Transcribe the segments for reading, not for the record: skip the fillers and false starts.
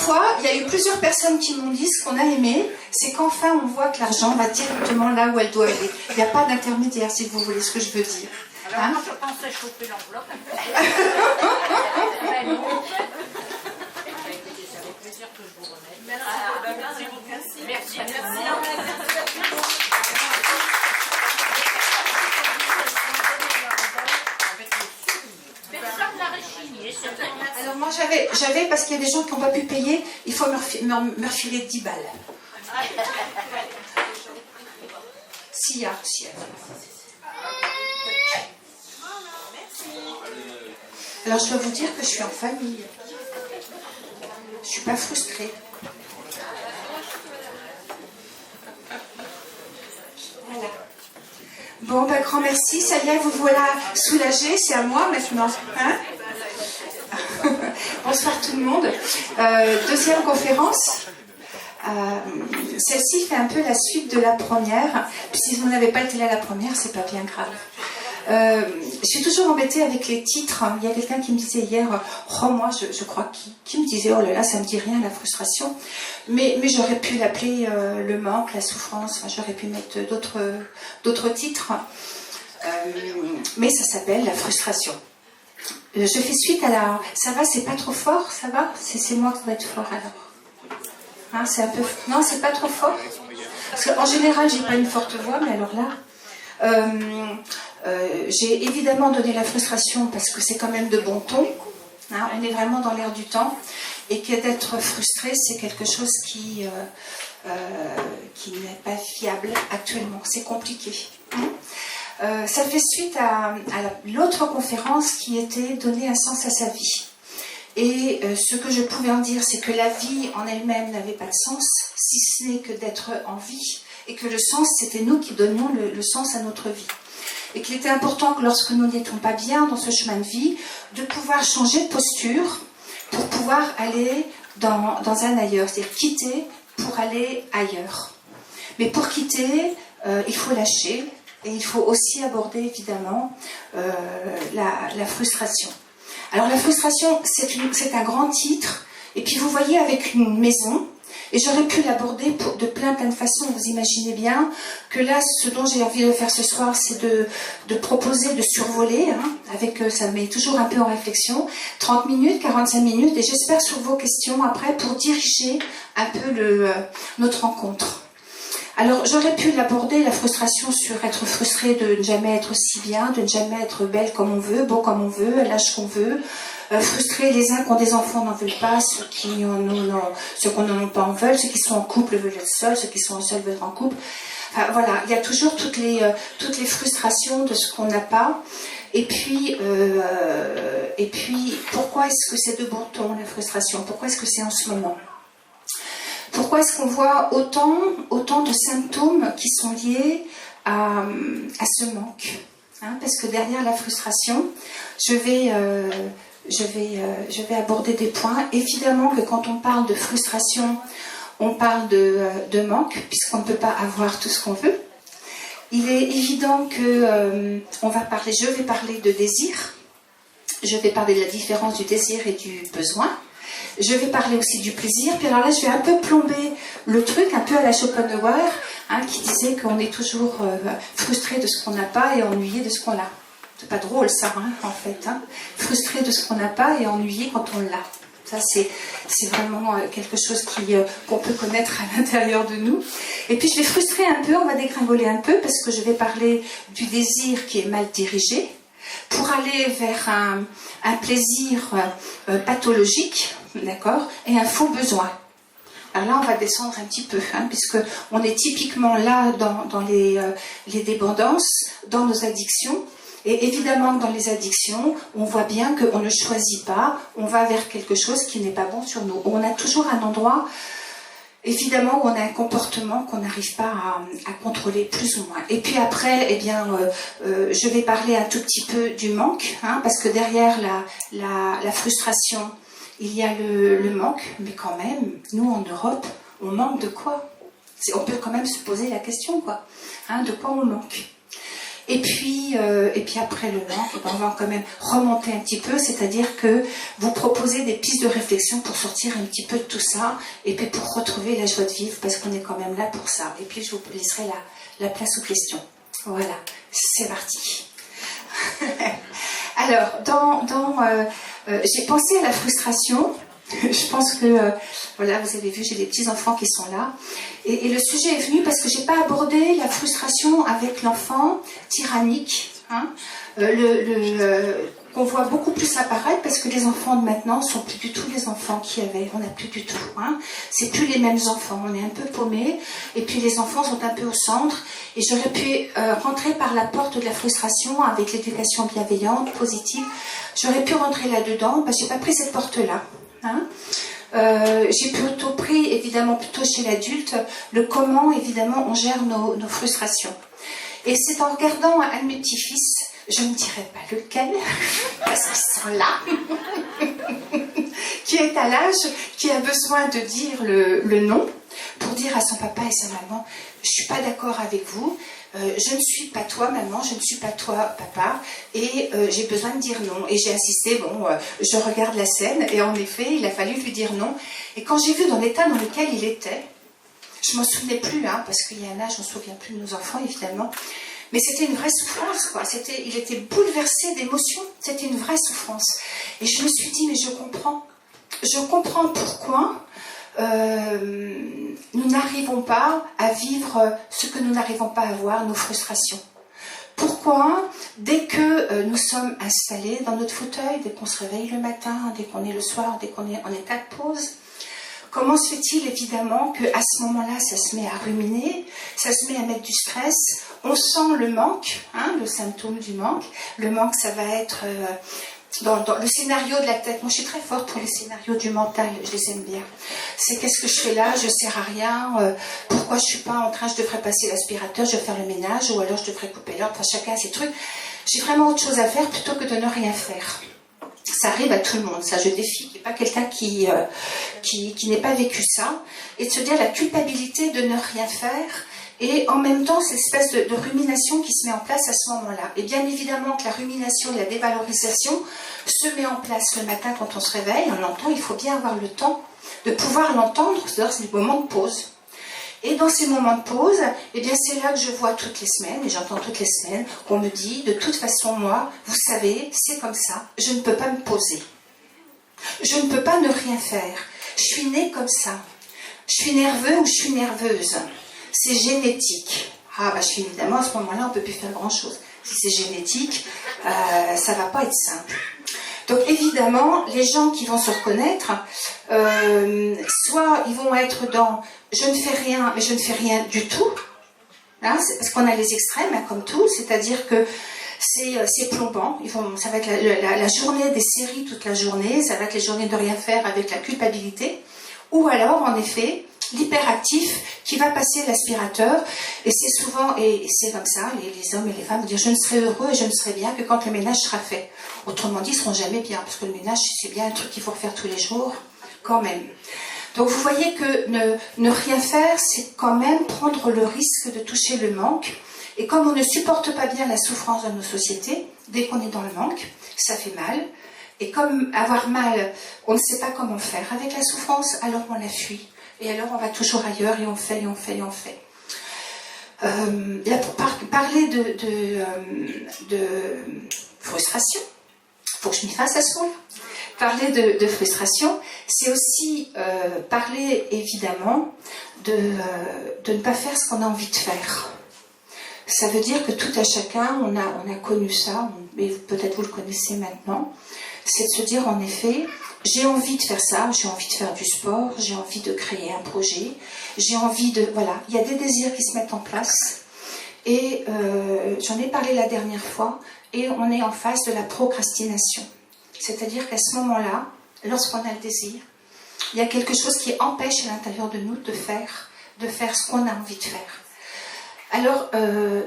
fois, il y a eu plusieurs personnes qui m'ont dit ce qu'on a aimé, c'est qu'enfin on voit que l'argent va directement là où elle doit aller. Il n'y a pas d'intermédiaire, si vous voulez ce que je veux dire. Alors moi je pensais choper l'enveloppe. C'est avec plaisir que je vous remets. Merci. Personne n'a rechigné. Alors moi j'avais parce qu'il y a des gens qui n'ont pas pu payer, il faut me refiler 10 balles. S'il y a. Alors je dois vous dire que je suis en famille. Je ne suis pas frustrée. Voilà. Bon, ben grand merci. Ça y est, vous voilà soulagés. C'est à moi maintenant. Hein? Bonsoir tout le monde. Deuxième conférence. Celle-ci fait un peu la suite de la première. Puis si vous n'avez pas été là à la première, c'est pas bien grave. Je suis toujours embêtée avec les titres. Il y a quelqu'un qui me disait hier, oh moi je crois qui me disait, oh là là ça me dit rien la frustration, mais j'aurais pu l'appeler le manque, la souffrance, enfin, j'aurais pu mettre d'autres titres, mais ça s'appelle la frustration. Je fais suite à la... Ça va, c'est pas trop fort, ça va? C'est moi qui dois être fort alors. Hein, c'est un peu... Non, c'est pas trop fort. Parce qu'en général, j'ai pas une forte voix, mais alors là... j'ai évidemment donné la frustration parce que c'est quand même de bon ton. Hein, on est vraiment dans l'air du temps. Et que d'être frustré, c'est quelque chose qui n'est pas fiable actuellement. C'est compliqué. Ça fait suite à l'autre conférence qui était donner un sens à sa vie. Et ce que je pouvais en dire, c'est que la vie en elle-même n'avait pas de sens, si ce n'est que d'être en vie. Et que le sens, c'était nous qui donnions le sens à notre vie. Et qu'il était important que lorsque nous n'étions pas bien dans ce chemin de vie, de pouvoir changer de posture pour pouvoir aller dans un ailleurs, c'est-à-dire quitter pour aller ailleurs. Mais pour quitter, il faut lâcher et il faut aussi aborder évidemment la frustration. Alors la frustration, c'est un grand titre, et puis vous voyez avec une maison, et j'aurais pu l'aborder de plein de façons. Vous imaginez bien que là, ce dont j'ai envie de faire ce soir, c'est de proposer de survoler, hein, ça me met toujours un peu en réflexion, 30 minutes, 45 minutes, et j'espère sur vos questions après pour diriger un peu notre rencontre. Alors, j'aurais pu l'aborder, la frustration, sur être frustré de ne jamais être aussi bien, de ne jamais être belle comme on veut, beau comme on veut, à l'âge qu'on veut. Frustrés, les uns qui ont des enfants n'en veulent pas, ceux qu'on n'en ont pas en veulent, ceux qui sont en couple veulent être seuls, ceux qui sont seuls veulent être en couple. Enfin, voilà, il y a toujours toutes les frustrations de ce qu'on n'a pas. Et puis, pourquoi est-ce que c'est de bon ton, la frustration? Pourquoi est-ce que c'est en ce moment? Pourquoi est-ce qu'on voit autant de symptômes qui sont liés à ce manque, hein? Parce que derrière la frustration, je vais aborder des points. Évidemment que quand on parle de frustration, on parle de manque, puisqu'on ne peut pas avoir tout ce qu'on veut. Il est évident que je vais parler de désir, je vais parler de la différence du désir et du besoin. Je vais parler aussi du plaisir. Puis alors là, je vais un peu plomber le truc, un peu à la Schopenhauer, hein, qui disait qu'on est toujours frustré de ce qu'on n'a pas et ennuyé de ce qu'on a. C'est pas drôle ça, hein, en fait. Hein. Frustré de ce qu'on n'a pas et ennuyé quand on l'a. Ça, c'est vraiment quelque chose qu'on peut connaître à l'intérieur de nous. Et puis, je vais frustrer un peu, on va dégringoler un peu, parce que je vais parler du désir qui est mal dirigé, pour aller vers un plaisir pathologique, d'accord, et un faux besoin. Alors là, on va descendre un petit peu, hein, puisqu'on est typiquement là dans les dépendances, dans nos addictions. Et évidemment, dans les addictions, on voit bien qu'on ne choisit pas, on va vers quelque chose qui n'est pas bon sur nous. On a toujours un endroit, évidemment, où on a un comportement qu'on n'arrive pas à contrôler plus ou moins. Et puis après, eh bien, je vais parler un tout petit peu du manque, hein, parce que derrière la frustration, il y a le manque, mais quand même, nous en Europe, on manque de quoi? On peut quand même se poser la question, quoi. Hein, de quoi on manque? Et puis après le manque, on va quand même remonter un petit peu, c'est-à-dire que vous proposez des pistes de réflexion pour sortir un petit peu de tout ça, et puis pour retrouver la joie de vivre, parce qu'on est quand même là pour ça. Et puis je vous laisserai la place aux questions. Voilà, c'est parti. Alors, j'ai pensé à la frustration. Je pense que, voilà, vous avez vu, j'ai des petits-enfants qui sont là. Et le sujet est venu parce que je n'ai pas abordé la frustration avec l'enfant tyrannique, hein, qu'on voit beaucoup plus apparaître parce que les enfants de maintenant ne sont plus du tout les enfants qu'il y avait. On n'a plus du tout. Hein. C'est plus les mêmes enfants. On est un peu paumés. Et puis les enfants sont un peu au centre. Et j'aurais pu rentrer par la porte de la frustration avec l'éducation bienveillante, positive. J'aurais pu rentrer là-dedans parce que je n'ai pas pris cette porte-là. Hein. J'ai plutôt pris, évidemment, plutôt chez l'adulte, le comment, évidemment, on gère nos frustrations. Et c'est en regardant un de mes petits-fils, je ne dirai pas lequel, parce qu'ils sont là, qui est à l'âge, qui a besoin de dire le non, pour dire à son papa et sa maman, je ne suis pas d'accord avec vous, je ne suis pas toi maman, je ne suis pas toi papa, et j'ai besoin de dire non. Et j'ai insisté, je regarde la scène, et en effet, il a fallu lui dire non. Et quand j'ai vu dans l'état dans lequel il était, je ne m'en souvenais plus, hein, parce qu'il y a un âge, on ne se souvient plus de nos enfants, évidemment, mais c'était une vraie souffrance, quoi. Il était bouleversé d'émotions, c'était une vraie souffrance. Et je me suis dit, mais je comprends pourquoi nous n'arrivons pas à vivre ce que nous n'arrivons pas à voir, nos frustrations. Pourquoi, dès que nous sommes installés dans notre fauteuil, dès qu'on se réveille le matin, dès qu'on est le soir, dès qu'on est en état de pause, comment se fait-il évidemment qu'à ce moment-là, ça se met à ruminer, ça se met à mettre du stress, on sent le manque, hein, le symptôme du manque. Le manque, ça va être dans le scénario de la tête. Moi, je suis très forte pour les scénarios du mental, je les aime bien. C'est qu'est-ce que je fais là, je ne sers à rien, pourquoi je ne suis pas en train, je devrais passer l'aspirateur, je vais faire le ménage, ou alors je devrais couper l'ordre, enfin chacun a ses trucs. J'ai vraiment autre chose à faire plutôt que de ne rien faire. Ça arrive à tout le monde, ça je défie, il n'y a pas quelqu'un qui n'ait pas vécu ça, et de se dire la culpabilité de ne rien faire, et en même temps cette espèce de rumination qui se met en place à ce moment-là. Et bien évidemment que la rumination et la dévalorisation se met en place le matin quand on se réveille, on l'entend, il faut bien avoir le temps de pouvoir l'entendre, c'est-à-dire c'est le moment de pause. Et dans ces moments de pause, eh bien c'est là que je vois toutes les semaines, et j'entends toutes les semaines, qu'on me dit, de toute façon, moi, vous savez, c'est comme ça, je ne peux pas me poser. Je ne peux pas ne rien faire. Je suis née comme ça. Je suis nerveux ou je suis nerveuse. C'est génétique. Ah, bah, je suis évidemment, à ce moment-là, on ne peut plus faire grand-chose. Si c'est génétique, ça ne va pas être simple. Donc évidemment, les gens qui vont se reconnaître, soit ils vont être dans « je ne fais rien, mais je ne fais rien du tout hein, », parce qu'on a les extrêmes, hein, comme tout, c'est-à-dire que c'est plombant, ça va être la journée des séries toute la journée, ça va être les journées de rien faire avec la culpabilité, ou alors en effet, l'hyperactif qui va passer l'aspirateur, et c'est souvent, et c'est comme ça, les hommes et les femmes vont dire je ne serai heureux et je ne serai bien que quand le ménage sera fait. Autrement dit, ils ne seront jamais bien, parce que le ménage, c'est bien un truc qu'il faut refaire tous les jours, quand même. Donc vous voyez que ne rien faire, c'est quand même prendre le risque de toucher le manque, et comme on ne supporte pas bien la souffrance dans nos sociétés, dès qu'on est dans le manque, ça fait mal, et comme avoir mal, on ne sait pas comment faire avec la souffrance, alors on la fuit. Et alors on va toujours ailleurs et on fait, et on fait, et on fait. Là, pour parler de frustration, il faut que je m'y fasse à ce moment. Parler de frustration, c'est aussi parler évidemment de ne pas faire ce qu'on a envie de faire. Ça veut dire que tout à chacun, on a connu ça, mais peut-être vous le connaissez maintenant, c'est de se dire en effet, j'ai envie de faire ça, j'ai envie de faire du sport, j'ai envie de créer un projet, j'ai envie de... Voilà, il y a des désirs qui se mettent en place. Et j'en ai parlé la dernière fois, et on est en face de la procrastination. C'est-à-dire qu'à ce moment-là, lorsqu'on a le désir, il y a quelque chose qui empêche à l'intérieur de nous de faire ce qu'on a envie de faire. Alors,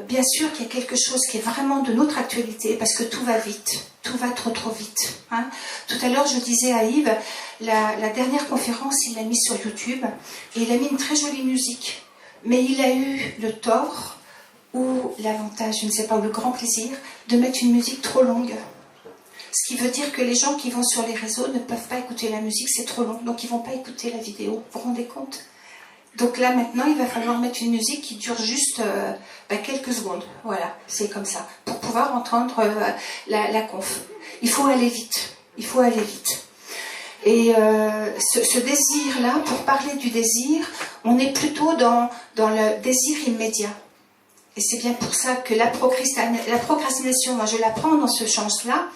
bien sûr qu'il y a quelque chose qui est vraiment de notre actualité, parce que tout va vite, tout va trop vite. Hein. Tout à l'heure, je disais à Yves, la dernière conférence, il l'a mise sur YouTube, et il a mis une très jolie musique. Mais il a eu le tort ou l'avantage, je ne sais pas, ou le grand plaisir de mettre une musique trop longue. Ce qui veut dire que les gens qui vont sur les réseaux ne peuvent pas écouter la musique, c'est trop long, donc ils ne vont pas écouter la vidéo. Vous vous rendez compte? Donc là, maintenant, il va falloir mettre une musique qui dure juste quelques secondes. Voilà, c'est comme ça, pour pouvoir entendre la conf. Il faut aller vite, il faut aller vite. Et ce désir-là, pour parler du désir, on est plutôt dans le désir immédiat. Et c'est bien pour ça que la procrastination, moi je la prends dans ce sens-là,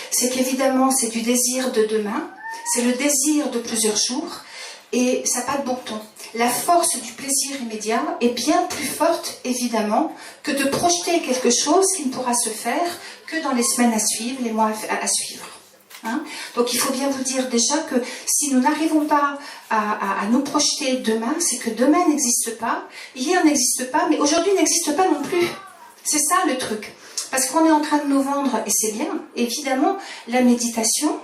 c'est qu'évidemment c'est du désir de demain, c'est le désir de plusieurs jours, et ça n'a pas de bon ton. La force du plaisir immédiat est bien plus forte, évidemment, que de projeter quelque chose qui ne pourra se faire que dans les semaines à suivre, les mois à suivre. Hein? Donc il faut bien vous dire déjà que si nous n'arrivons pas à nous projeter demain, c'est que demain n'existe pas, hier n'existe pas, mais aujourd'hui n'existe pas non plus. C'est ça le truc. Parce qu'on est en train de nous vendre, et c'est bien, évidemment, la méditation,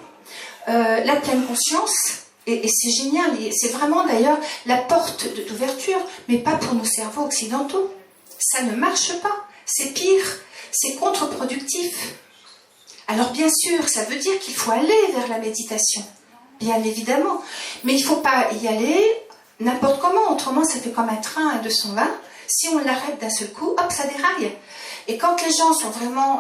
la pleine conscience, et c'est génial, et c'est vraiment d'ailleurs la porte d'ouverture, mais pas pour nos cerveaux occidentaux. Ça ne marche pas, c'est pire, c'est contre-productif. Alors bien sûr, ça veut dire qu'il faut aller vers la méditation, bien évidemment, mais il ne faut pas y aller n'importe comment, autrement ça fait comme un train à 220, si on l'arrête d'un seul coup, hop, ça déraille. Et quand les gens sont vraiment,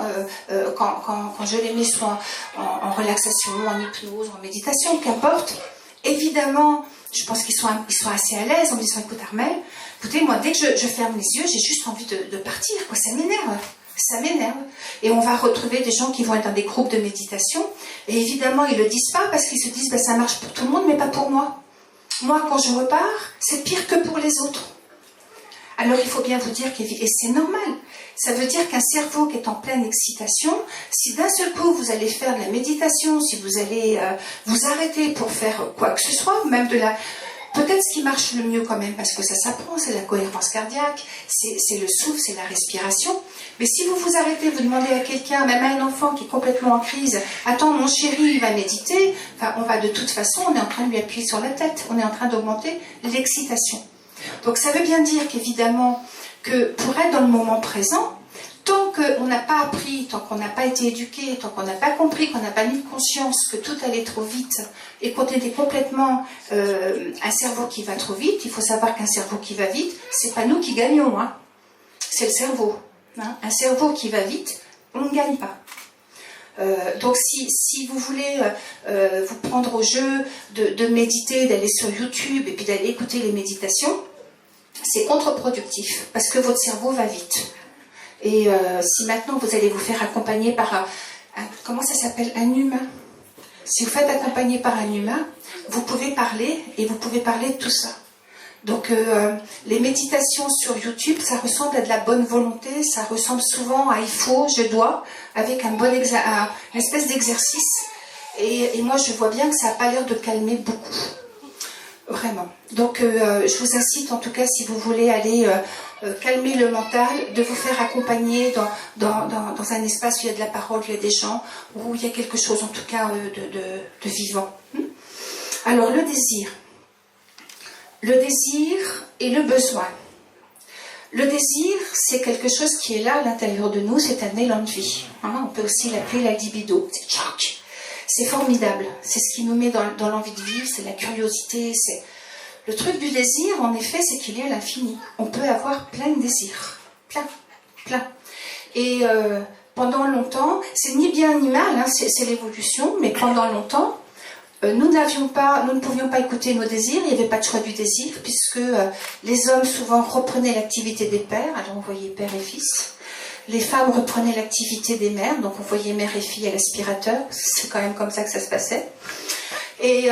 quand je les mets soit en relaxation, en hypnose, en méditation, qu'importe, évidemment, je pense qu'ils sont assez à l'aise en me disant, écoute Armelle, écoutez, moi dès que je ferme les yeux, j'ai juste envie de partir, quoi, ça m'énerve. Ça m'énerve. Et on va retrouver des gens qui vont être dans des groupes de méditation. Et évidemment, ils ne le disent pas parce qu'ils se disent ça marche pour tout le monde, mais pas pour moi. Moi, quand je repars, c'est pire que pour les autres. Alors, il faut bien vous dire et c'est normal. Ça veut dire qu'un cerveau qui est en pleine excitation, si d'un seul coup vous allez faire de la méditation, si vous allez vous arrêter pour faire quoi que ce soit, même de la... Peut-être ce qui marche le mieux quand même, parce que ça s'apprend, c'est la cohérence cardiaque, c'est le souffle, c'est la respiration. Mais si vous vous arrêtez, vous demandez à quelqu'un, même à un enfant qui est complètement en crise, « Attends, mon chéri, il va méditer », enfin, on va de toute façon, on est en train de lui appuyer sur la tête, on est en train d'augmenter l'excitation. Donc ça veut bien dire qu'évidemment, que pour être dans le moment présent, tant qu'on n'a pas appris, tant qu'on n'a pas été éduqué, tant qu'on n'a pas compris, qu'on n'a pas mis de conscience que tout allait trop vite et qu'on était complètement un cerveau qui va trop vite, il faut savoir qu'un cerveau qui va vite, c'est pas nous qui gagnons, hein. C'est le cerveau. Hein. Un cerveau qui va vite, on ne gagne pas. Donc si vous voulez vous prendre au jeu de méditer, d'aller sur YouTube et puis d'aller écouter les méditations, c'est contre-productif parce que votre cerveau va vite. Et si maintenant vous allez vous faire accompagner par comment ça s'appelle, un humain. Si vous faites accompagner par un humain, vous pouvez parler et vous pouvez parler de tout ça. Donc les méditations sur YouTube, ça ressemble à de la bonne volonté, ça ressemble souvent à il faut, je dois, avec une espèce d'exercice. Et moi je vois bien que ça n'a pas l'air de calmer beaucoup. Vraiment. Donc je vous incite en tout cas, si vous voulez aller calmer le mental, de vous faire accompagner dans un espace où il y a de la parole, où il y a des gens, où il y a quelque chose en tout cas de vivant. Alors le désir. Le désir et le besoin. Le désir, c'est quelque chose qui est là à l'intérieur de nous, c'est un élan de vie. Hein, on peut aussi l'appeler la libido. C'est formidable. C'est ce qui nous met dans l'envie de vivre, c'est la curiosité. C'est... Le truc du désir, en effet, c'est qu'il est à l'infini. On peut avoir plein de désirs. Plein. Et pendant longtemps, c'est ni bien ni mal, hein, c'est l'évolution, mais pendant longtemps, nous ne pouvions pas écouter nos désirs, il n'y avait pas de choix du désir, puisque les hommes souvent reprenaient l'activité des pères, alors on voyait père et fils. Les femmes reprenaient l'activité des mères, donc on voyait mère et fille à l'aspirateur, c'est quand même comme ça que ça se passait. Et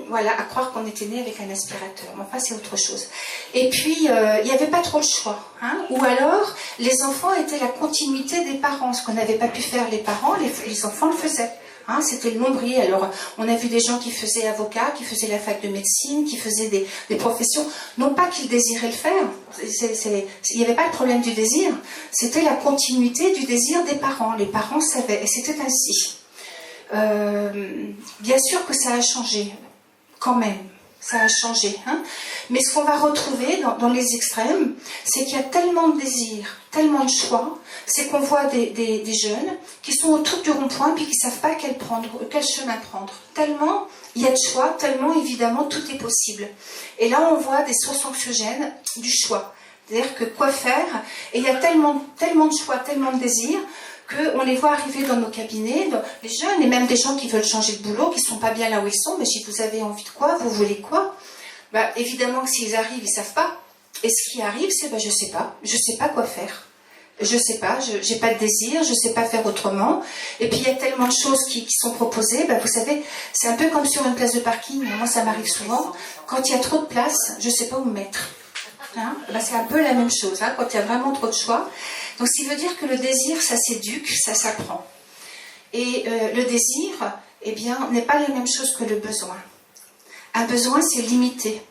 voilà, à croire qu'on était né avec un aspirateur, mais enfin c'est autre chose. Et puis, il n'y avait pas trop le choix, hein, ou alors les enfants étaient la continuité des parents, ce qu'on n'avait pas pu faire les parents, les enfants le faisaient. Hein, c'était le nombril. Alors, on a vu des gens qui faisaient avocat, qui faisaient la fac de médecine, qui faisaient des professions. Non pas qu'ils désiraient le faire. Il n'y avait pas le problème du désir. C'était la continuité du désir des parents. Les parents savaient. Et c'était ainsi. Bien sûr que ça a changé. Quand même. ça a changé. Hein. Mais ce qu'on va retrouver dans les extrêmes, c'est qu'il y a tellement de désirs, tellement de choix, c'est qu'on voit des jeunes qui sont au truc du rond-point puis qui ne savent pas quel chemin prendre. Tellement il y a de choix, tellement évidemment tout est possible. Et là on voit des sources anxiogènes du choix. C'est-à-dire que quoi faire, et il y a tellement de choix, tellement de désirs, qu'on les voit arriver dans nos cabinets, les jeunes, et même des gens qui veulent changer de boulot, qui ne sont pas bien là où ils sont, mais si vous avez envie de quoi, vous voulez quoi, bah, évidemment que s'ils arrivent, ils ne savent pas. Et ce qui arrive, c'est je ne sais pas quoi faire. Je ne sais pas, je n'ai pas de désir, je ne sais pas faire autrement. Et puis il y a tellement de choses qui sont proposées, bah, vous savez, c'est un peu comme sur une place de parking, moi ça m'arrive souvent, quand il y a trop de place, je ne sais pas où me mettre. Hein, bah, c'est un peu la même chose, hein, quand il y a vraiment trop de choix. Donc, ce qui veut dire que le désir, ça s'éduque, ça s'apprend. Et le désir, eh bien, n'est pas la même chose que le besoin. Un besoin, c'est limité.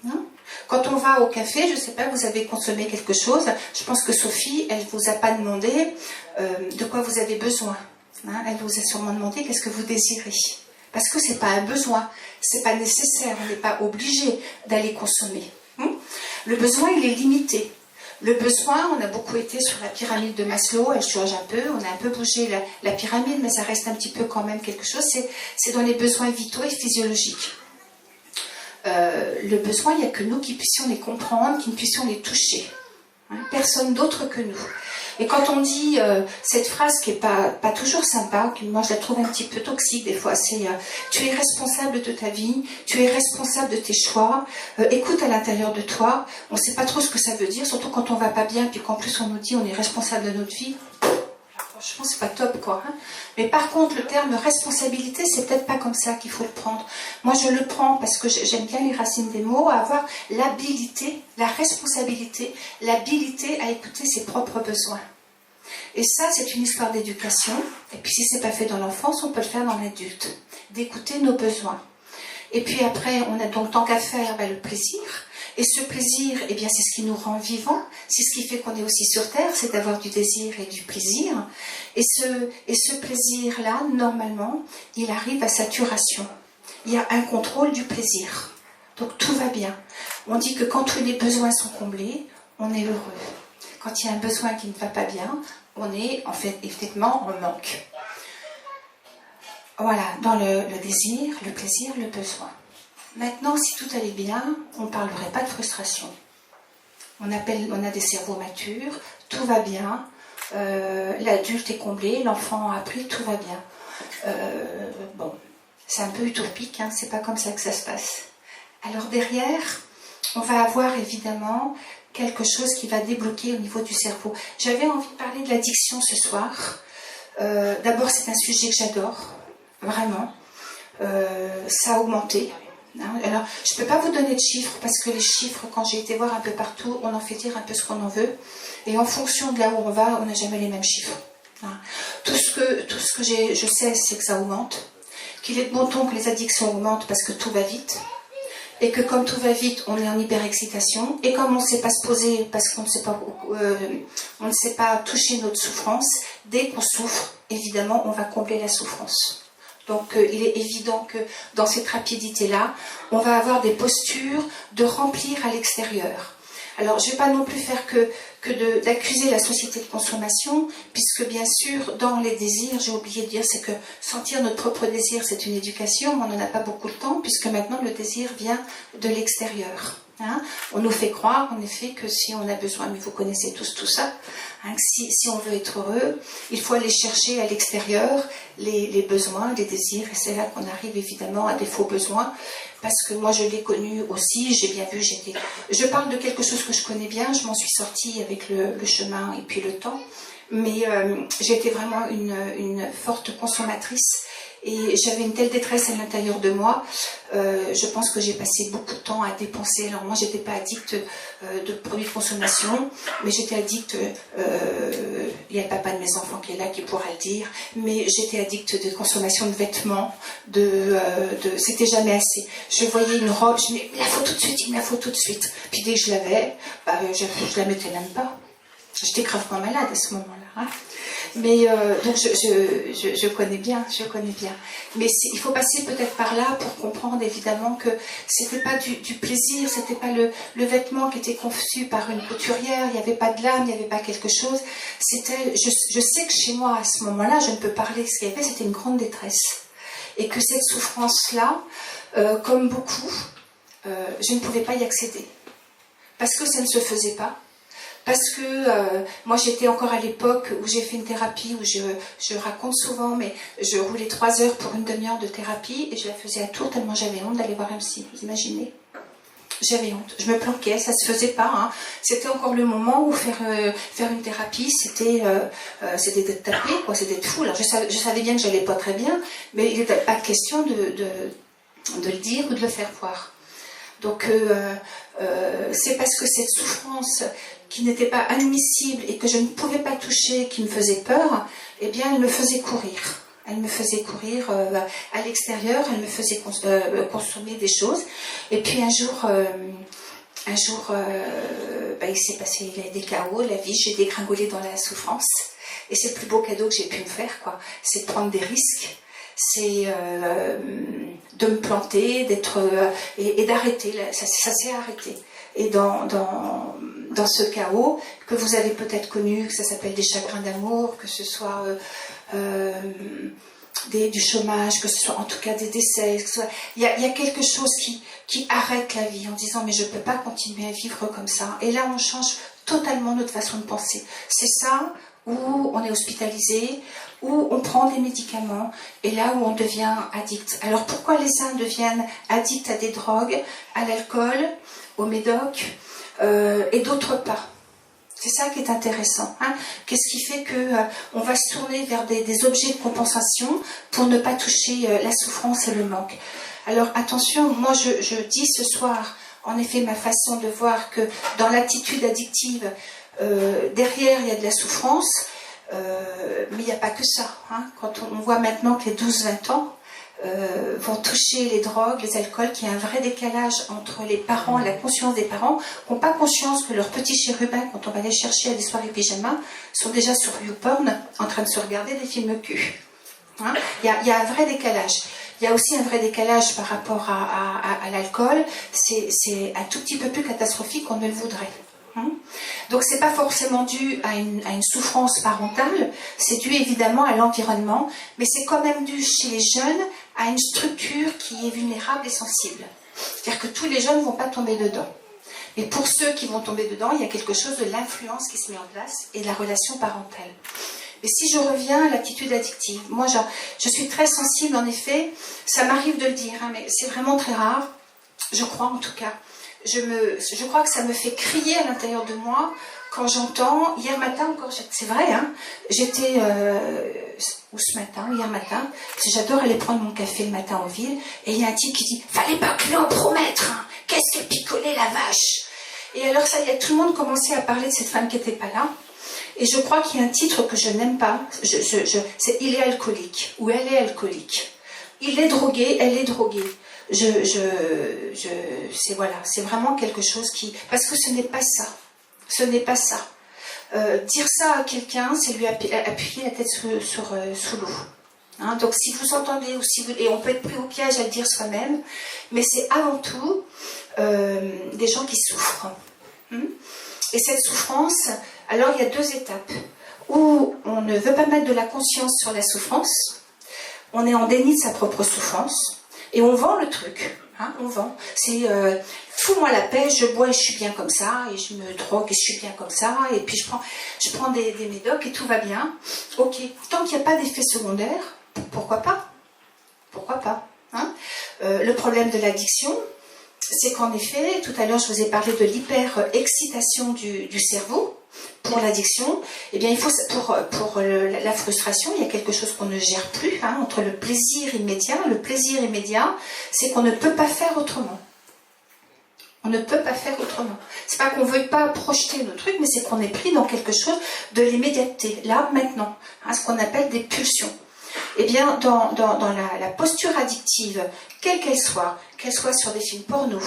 Hein. Quand on va au café, je ne sais pas, vous avez consommé quelque chose, je pense que Sophie, elle ne vous a pas demandé de quoi vous avez besoin. Hein. Elle vous a sûrement demandé qu'est-ce que vous désirez. Parce que ce n'est pas un besoin, ce n'est pas nécessaire, on n'est pas obligé d'aller consommer. Le besoin, il est limité. Le besoin, on a beaucoup été sur la pyramide de Maslow, elle change un peu, on a un peu bougé la pyramide, mais ça reste un petit peu quand même quelque chose, c'est dans les besoins vitaux et physiologiques. Le besoin, il n'y a que nous qui puissions les comprendre, qui puissions les toucher. Hein, personne d'autre que nous. Et quand on dit cette phrase qui n'est pas toujours sympa, moi je la trouve un petit peu toxique des fois, c'est tu es responsable de ta vie, tu es responsable de tes choix, écoute à l'intérieur de toi, on ne sait pas trop ce que ça veut dire, surtout quand on ne va pas bien, puis qu'en plus on nous dit on est responsable de notre vie. Franchement, c'est pas top, quoi. Hein. Mais par contre, le terme responsabilité, c'est peut-être pas comme ça qu'il faut le prendre. Moi, je le prends parce que j'aime bien les racines des mots, à avoir l'habilité, la responsabilité, l'habilité à écouter ses propres besoins. Et ça, c'est une histoire d'éducation. Et puis, si c'est pas fait dans l'enfance, on peut le faire dans l'adulte. D'écouter nos besoins. Et puis après, on a donc tant qu'à faire le plaisir. Et ce plaisir, eh bien, c'est ce qui nous rend vivants, c'est ce qui fait qu'on est aussi sur Terre, c'est d'avoir du désir et du plaisir. Et ce plaisir-là, normalement, il arrive à saturation. Il y a un contrôle du plaisir. Donc tout va bien. On dit que quand tous les besoins sont comblés, on est heureux. Quand il y a un besoin qui ne va pas bien, on est en fait effectivement en manque. Voilà, dans le désir, le plaisir, le besoin. Maintenant, si tout allait bien, on ne parlerait pas de frustration. On a des cerveaux matures, tout va bien, l'adulte est comblé, l'enfant a appris, tout va bien. Bon, c'est un peu utopique, hein, c'est pas comme ça que ça se passe. Alors derrière, on va avoir évidemment quelque chose qui va débloquer au niveau du cerveau. J'avais envie de parler de l'addiction ce soir. D'abord, c'est un sujet que j'adore, vraiment. Ça a augmenté. Alors, je ne peux pas vous donner de chiffres parce que les chiffres, quand j'ai été voir un peu partout, on en fait dire un peu ce qu'on en veut. Et en fonction de là où on va, on n'a jamais les mêmes chiffres. Tout ce que je sais, c'est que ça augmente. Qu'il est de bon ton que les addictions augmentent parce que tout va vite. Et que comme tout va vite, on est en hyperexcitation. Et comme on ne sait pas se poser parce qu'on ne sait pas toucher notre souffrance, dès qu'on souffre, évidemment, on va combler la souffrance. Donc il est évident que dans cette rapidité-là, on va avoir des postures de remplir à l'extérieur. Alors je ne vais pas non plus faire d'accuser la société de consommation, puisque bien sûr, dans les désirs, j'ai oublié de dire, c'est que sentir notre propre désir, c'est une éducation, mais on n'en a pas beaucoup de temps, puisque maintenant le désir vient de l'extérieur. Hein, on nous fait croire, en effet, que si on a besoin, mais vous connaissez tous tout ça, hein, que si on veut être heureux, il faut aller chercher à l'extérieur les besoins, les désirs, et c'est là qu'on arrive évidemment à des faux besoins, parce que moi je l'ai connu aussi, j'ai bien vu, je parle de quelque chose que je connais bien, je m'en suis sortie avec le chemin et puis le temps, mais j'étais vraiment une forte consommatrice. Et j'avais une telle détresse à l'intérieur de moi, je pense que j'ai passé beaucoup de temps à dépenser. Alors moi, j'étais pas addicte de produits de consommation, mais j'étais addicte, il y a le papa de mes enfants qui est là, qui pourra le dire, mais j'étais addicte de consommation de vêtements, c'était jamais assez. Je voyais une robe, je me disais, il me la faut tout de suite, il me la faut tout de suite. Puis dès que je l'avais, je la mettais même pas. J'étais gravement malade à ce moment-là. Hein. Mais donc je connais bien, Mais il faut passer peut-être par là pour comprendre évidemment que c'était pas du plaisir, c'était pas le vêtement qui était conçu par une couturière, il n'y avait pas de l'âme, il n'y avait pas quelque chose. C'était, je sais que chez moi à ce moment-là, je ne peux parler de ce qu'il y avait, c'était une grande détresse. Et que cette souffrance-là, comme beaucoup, je ne pouvais pas y accéder. Parce que ça ne se faisait pas. Parce que moi j'étais encore à l'époque où j'ai fait une thérapie, où je raconte souvent, mais je roulais 3 heures pour une demi-heure de thérapie et je la faisais à Tours tellement j'avais honte d'aller voir un psy, vous imaginez? J'avais honte, je me planquais, ça se faisait pas. Hein. C'était encore le moment où faire une thérapie, c'était d'être tapé, quoi, c'était de fou. Alors je savais bien que j'allais pas très bien, mais il n'était pas question de le dire ou de le faire voir. Donc c'est parce que cette souffrance qui n'était pas admissible et que je ne pouvais pas toucher, qui me faisait peur, eh bien elle me faisait courir. Elle me faisait courir à l'extérieur, elle me faisait consommer des choses. Et puis un jour, il s'est passé des chaos, la vie, j'ai dégringolé dans la souffrance. Et c'est le plus beau cadeau que j'ai pu me faire, quoi. C'est de prendre des risques. C'est de me planter, et d'arrêter. Ça s'est arrêté. Et dans ce chaos que vous avez peut-être connu, que ça s'appelle des chagrins d'amour, que ce soit du chômage, que ce soit en tout cas des décès, il y a quelque chose qui arrête la vie en disant mais je ne peux pas continuer à vivre comme ça. Et là on change totalement notre façon de penser. C'est ça où on est hospitalisé, où on prend des médicaments et là où on devient addict. Alors pourquoi les uns deviennent addicts à des drogues, à l'alcool, au médoc et d'autres pas? C'est ça qui est intéressant. Hein. Qu'est-ce qui fait qu'on va se tourner vers des objets de compensation pour ne pas toucher la souffrance et le manque? Alors attention, moi je dis ce soir, en effet, ma façon de voir que dans l'attitude addictive, derrière il y a de la souffrance, mais il n'y a pas que ça. Hein. Quand on voit maintenant que les 12-20 ans vont toucher les drogues, les alcools, qu'il y a un vrai décalage entre les parents, la conscience des parents, qui n'ont pas conscience que leurs petits chérubins, quand on va les chercher à des soirées pyjama, sont déjà sur YouPorn en train de se regarder des films cul. Hein. Il y a un vrai décalage. Il y a aussi un vrai décalage par rapport à l'alcool. C'est un tout petit peu plus catastrophique qu'on ne le voudrait. Donc c'est pas forcément dû à une souffrance parentale, c'est dû évidemment à l'environnement, mais c'est quand même dû chez les jeunes à une structure qui est vulnérable et sensible. C'est-à-dire que tous les jeunes ne vont pas tomber dedans. Mais pour ceux qui vont tomber dedans, il y a quelque chose de l'influence qui se met en place et de la relation parentale. Mais si je reviens à l'attitude addictive, moi je suis très sensible en effet, ça m'arrive de le dire, hein, mais c'est vraiment très rare, je crois en tout cas. Je crois que ça me fait crier à l'intérieur de moi quand j'entends, hier matin encore, c'est vrai, hein, j'étais, ou ce matin, hier matin, parce que j'adore aller prendre mon café le matin en ville, et il y a un type qui dit, fallait pas que lui en promettre, hein, qu'est-ce qu'elle picolait la vache? Et alors ça y est, tout le monde commençait à parler de cette femme qui n'était pas là, et je crois qu'il y a un titre que je n'aime pas, c'est « Il est alcoolique » ou « Elle est alcoolique ». Il est drogué, elle est droguée. C'est vraiment quelque chose qui... Parce que ce n'est pas ça. Ce n'est pas ça. Dire ça à quelqu'un, c'est lui appuyer la tête sous l'eau. Hein, donc si vous entendez, et on peut être pris au piège à le dire soi-même, mais c'est avant tout des gens qui souffrent. Et cette souffrance, alors il y a 2 étapes. Où on ne veut pas mettre de la conscience sur la souffrance, on est en déni de sa propre souffrance, et on vend le truc, hein, on vend. C'est fous-moi la paix, je bois et je suis bien comme ça, et je me drogue et je suis bien comme ça, et puis je prends des médocs et tout va bien. Ok, tant qu'il n'y a pas d'effet secondaire, pourquoi pas? Pourquoi pas, hein. Le problème de l'addiction, c'est qu'en effet, tout à l'heure je vous ai parlé de l'hyper-excitation du cerveau. Pour l'addiction, eh bien, il faut, pour la frustration, il y a quelque chose qu'on ne gère plus, hein, entre le plaisir immédiat. Le plaisir immédiat, c'est qu'on ne peut pas faire autrement. On ne peut pas faire autrement. C'est pas qu'on ne veuille pas projeter nos trucs, mais c'est qu'on est pris dans quelque chose de l'immédiateté, là, maintenant, hein, ce qu'on appelle des pulsions. Eh bien, dans la posture addictive, quelle qu'elle soit sur des films porno,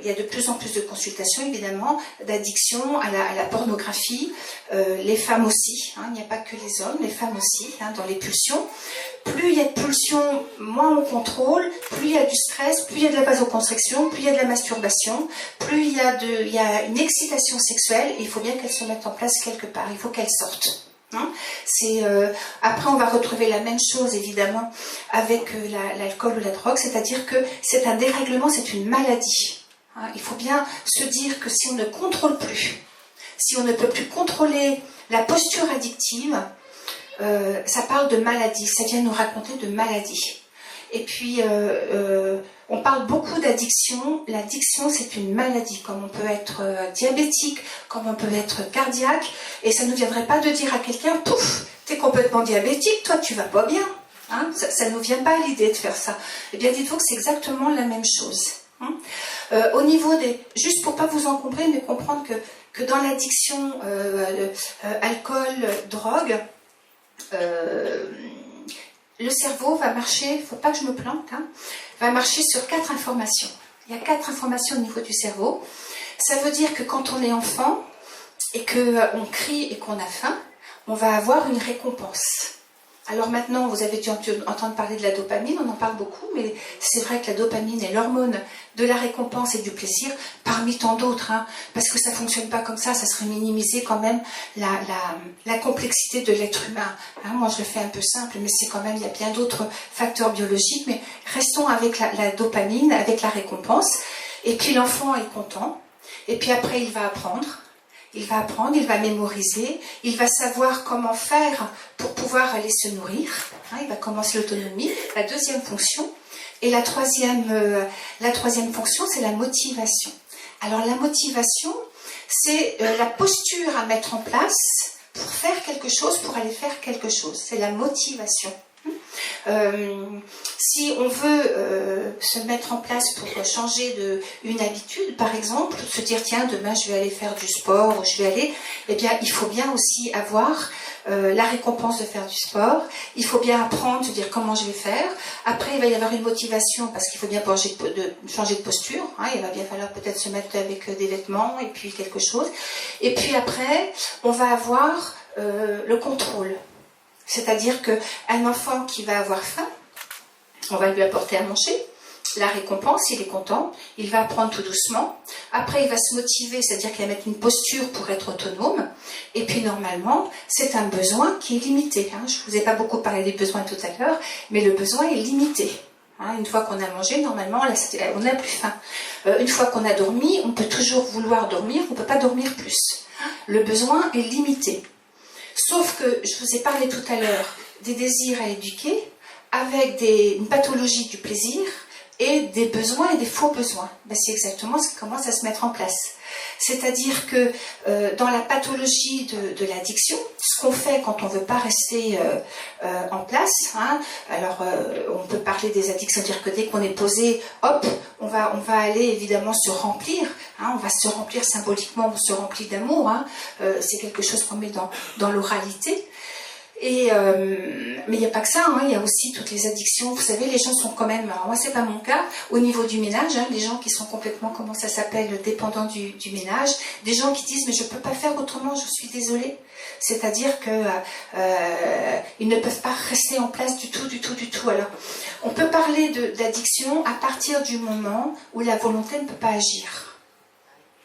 il y a de plus en plus de consultations, évidemment, d'addiction à la pornographie. Les femmes aussi, hein, il n'y a pas que les hommes, les femmes aussi, hein, dans les pulsions. Plus il y a de pulsions, moins on contrôle, plus il y a du stress, plus il y a de la vasoconstriction, plus il y a de la masturbation, plus il y a une excitation sexuelle, et il faut bien qu'elle se mette en place quelque part, il faut qu'elle sorte. Hein, après, on va retrouver la même chose, évidemment, avec l'alcool ou la drogue, c'est-à-dire que c'est un dérèglement, c'est une maladie. Hein, il faut bien se dire que si on ne contrôle plus, si on ne peut plus contrôler la posture addictive, ça parle de maladie, ça vient nous raconter de maladie. Et puis, on parle beaucoup d'addiction. L'addiction, c'est une maladie, comme on peut être diabétique, comme on peut être cardiaque. Et ça ne nous viendrait pas de dire à quelqu'un, pouf, t'es complètement diabétique, toi tu vas pas bien. Hein, ça ne nous vient pas à l'idée de faire ça. Eh bien, dites-vous que c'est exactement la même chose. Hein. Au niveau des... Juste pour pas vous encombrer, mais comprendre que dans l'addiction, alcool, drogue, le cerveau va marcher, il ne faut pas que je me plante, hein, va marcher sur 4 informations. Il y a 4 informations au niveau du cerveau. Ça veut dire que quand on est enfant et qu'on crie et qu'on a faim, on va avoir une récompense. Alors maintenant, vous avez dû entendre parler de la dopamine, on en parle beaucoup, mais c'est vrai que la dopamine est l'hormone de la récompense et du plaisir, parmi tant d'autres, hein, parce que ça ne fonctionne pas comme ça serait minimiser quand même la complexité de l'être humain. Hein, moi, je le fais un peu simple, mais c'est quand même, il y a bien d'autres facteurs biologiques, mais restons avec la dopamine, avec la récompense, et puis l'enfant est content, et puis après, il va apprendre, il va mémoriser, il va savoir comment faire pour pouvoir aller se nourrir. Hein, il va commencer l'autonomie. La deuxième fonction. Et la troisième fonction, c'est la motivation. Alors la motivation, c'est la posture à mettre en place pour faire quelque chose, pour aller faire quelque chose. C'est la motivation. Si on veut se mettre en place pour changer une habitude, par exemple, se dire tiens demain je vais aller faire du sport, eh bien il faut bien aussi avoir la récompense de faire du sport, il faut bien apprendre, se dire comment je vais faire, après il va y avoir une motivation parce qu'il faut bien changer de posture, hein, il va bien falloir peut-être se mettre avec des vêtements et puis quelque chose, et puis après on va avoir le contrôle. C'est-à-dire qu'un enfant qui va avoir faim, on va lui apporter à manger, la récompense, il est content, il va apprendre tout doucement, après il va se motiver, c'est-à-dire qu'il va mettre une posture pour être autonome, et puis normalement, c'est un besoin qui est limité. Hein. Je ne vous ai pas beaucoup parlé des besoins tout à l'heure, mais le besoin est limité. Hein, une fois qu'on a mangé, normalement, on n'a plus faim. Une fois qu'on a dormi, on peut toujours vouloir dormir, on ne peut pas dormir plus. Le besoin est limité. Sauf que, je vous ai parlé tout à l'heure des désirs à éduquer, avec une pathologie du plaisir et des besoins et des faux besoins. Ben, c'est exactement ce qui commence à se mettre en place. C'est-à-dire que dans la pathologie de l'addiction, ce qu'on fait quand on ne veut pas rester en place, hein, alors on peut parler des addictions, c'est-à-dire que dès qu'on est posé, hop, on va aller évidemment se remplir, hein, on va se remplir symboliquement, on se remplit d'amour, hein, c'est quelque chose qu'on met dans l'oralité. Mais il n'y a pas que ça, hein, il y a aussi toutes les addictions. Vous savez, les gens sont quand même, alors moi c'est pas mon cas, au niveau du ménage, hein, les gens qui sont complètement, comment ça s'appelle, dépendants du ménage, des gens qui disent mais je ne peux pas faire autrement, je suis désolée. C'est-à-dire qu'ils ne peuvent pas rester en place du tout. Alors, on peut parler d'addiction à partir du moment où la volonté ne peut pas agir.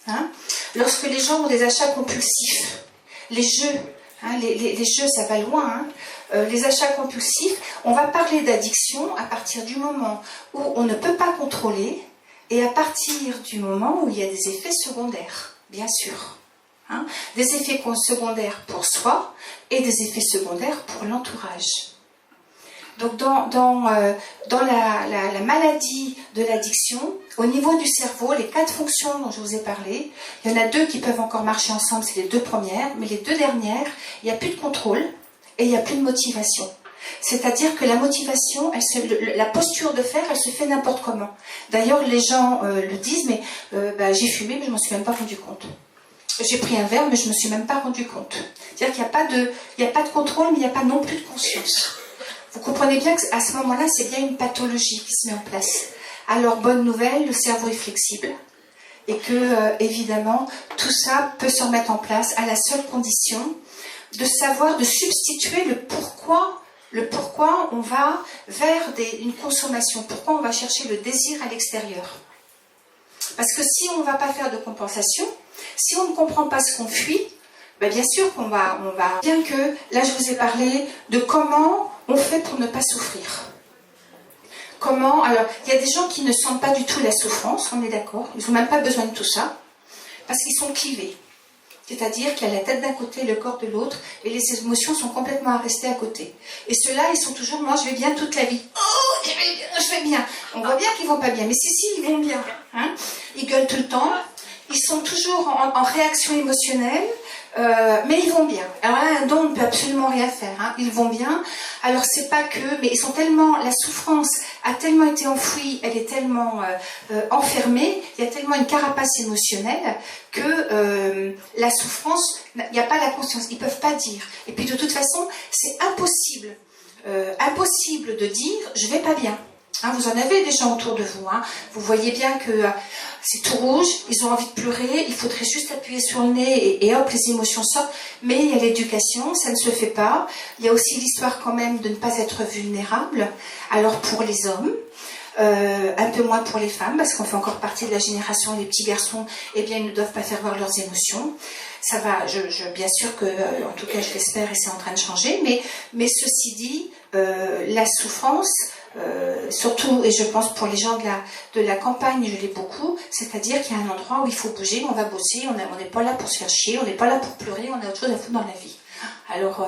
Hein, lorsque les gens ont des achats compulsifs, les jeux, hein, les jeux, ça va loin. Hein. Les achats compulsifs, on va parler d'addiction à partir du moment où on ne peut pas contrôler et à partir du moment où il y a des effets secondaires, bien sûr. Hein. Des effets secondaires pour soi et des effets secondaires pour l'entourage. Donc dans la maladie de l'addiction, au niveau du cerveau, les 4 fonctions dont je vous ai parlé, il y en a 2 qui peuvent encore marcher ensemble, c'est les 2 premières, mais les 2 dernières, il n'y a plus de contrôle et il n'y a plus de motivation. C'est-à-dire que la motivation, la posture de faire, elle se fait n'importe comment. D'ailleurs, les gens le disent, mais j'ai fumé, mais je ne m'en suis même pas rendu compte. J'ai pris un verre, mais je ne me suis même pas rendu compte. C'est-à-dire qu'il n'y a pas de contrôle, mais il n'y a pas non plus de conscience. Vous comprenez bien qu'à ce moment-là, c'est bien une pathologie qui se met en place. Alors, bonne nouvelle, le cerveau est flexible. et que, évidemment, tout ça peut se remettre en place à la seule condition de savoir, de substituer le pourquoi on va vers une consommation, pourquoi on va chercher le désir à l'extérieur. Parce que si on ne va pas faire de compensation, si on ne comprend pas ce qu'on fuit, ben bien sûr qu'on va... Bien que, là je vous ai parlé de comment on fait pour ne pas souffrir. Comment... Alors, il y a des gens qui ne sentent pas du tout la souffrance, on est d'accord, ils n'ont même pas besoin de tout ça, parce qu'ils sont clivés. C'est-à-dire qu'il y a la tête d'un côté et le corps de l'autre, et les émotions sont complètement arrêtées à côté. Et ceux-là, ils sont toujours, moi je vais bien toute la vie. Oh, je vais bien. On voit bien qu'ils vont pas bien, mais si, ils vont bien. Hein, ils gueulent tout le temps, ils sont toujours en réaction émotionnelle, mais ils vont bien. Alors là, un don ne peut absolument rien faire. Hein. Ils vont bien. Alors c'est pas que, mais ils sont tellement, la souffrance a tellement été enfouie, elle est tellement enfermée, il y a tellement une carapace émotionnelle que la souffrance, il n'y a pas la conscience. Ils peuvent pas dire. Et puis de toute façon, c'est impossible, impossible de dire je vais pas bien. Hein, vous en avez des gens autour de vous. Hein. Vous voyez bien que c'est tout rouge, ils ont envie de pleurer, il faudrait juste appuyer sur le nez et hop, les émotions sortent. Mais il y a l'éducation, ça ne se fait pas. Il y a aussi l'histoire quand même de ne pas être vulnérable. Alors pour les hommes, un peu moins pour les femmes, parce qu'on fait encore partie de la génération où les petits garçons, eh bien, ils ne doivent pas faire voir leurs émotions. Ça va, bien sûr que, en tout cas je l'espère et c'est en train de changer, mais ceci dit, la souffrance, surtout, et je pense pour les gens de la campagne, je l'ai beaucoup, c'est-à-dire qu'il y a un endroit où il faut bouger, on va bosser, on n'est pas là pour se faire chier, on n'est pas là pour pleurer, on a autre chose à foutre dans la vie. Alors,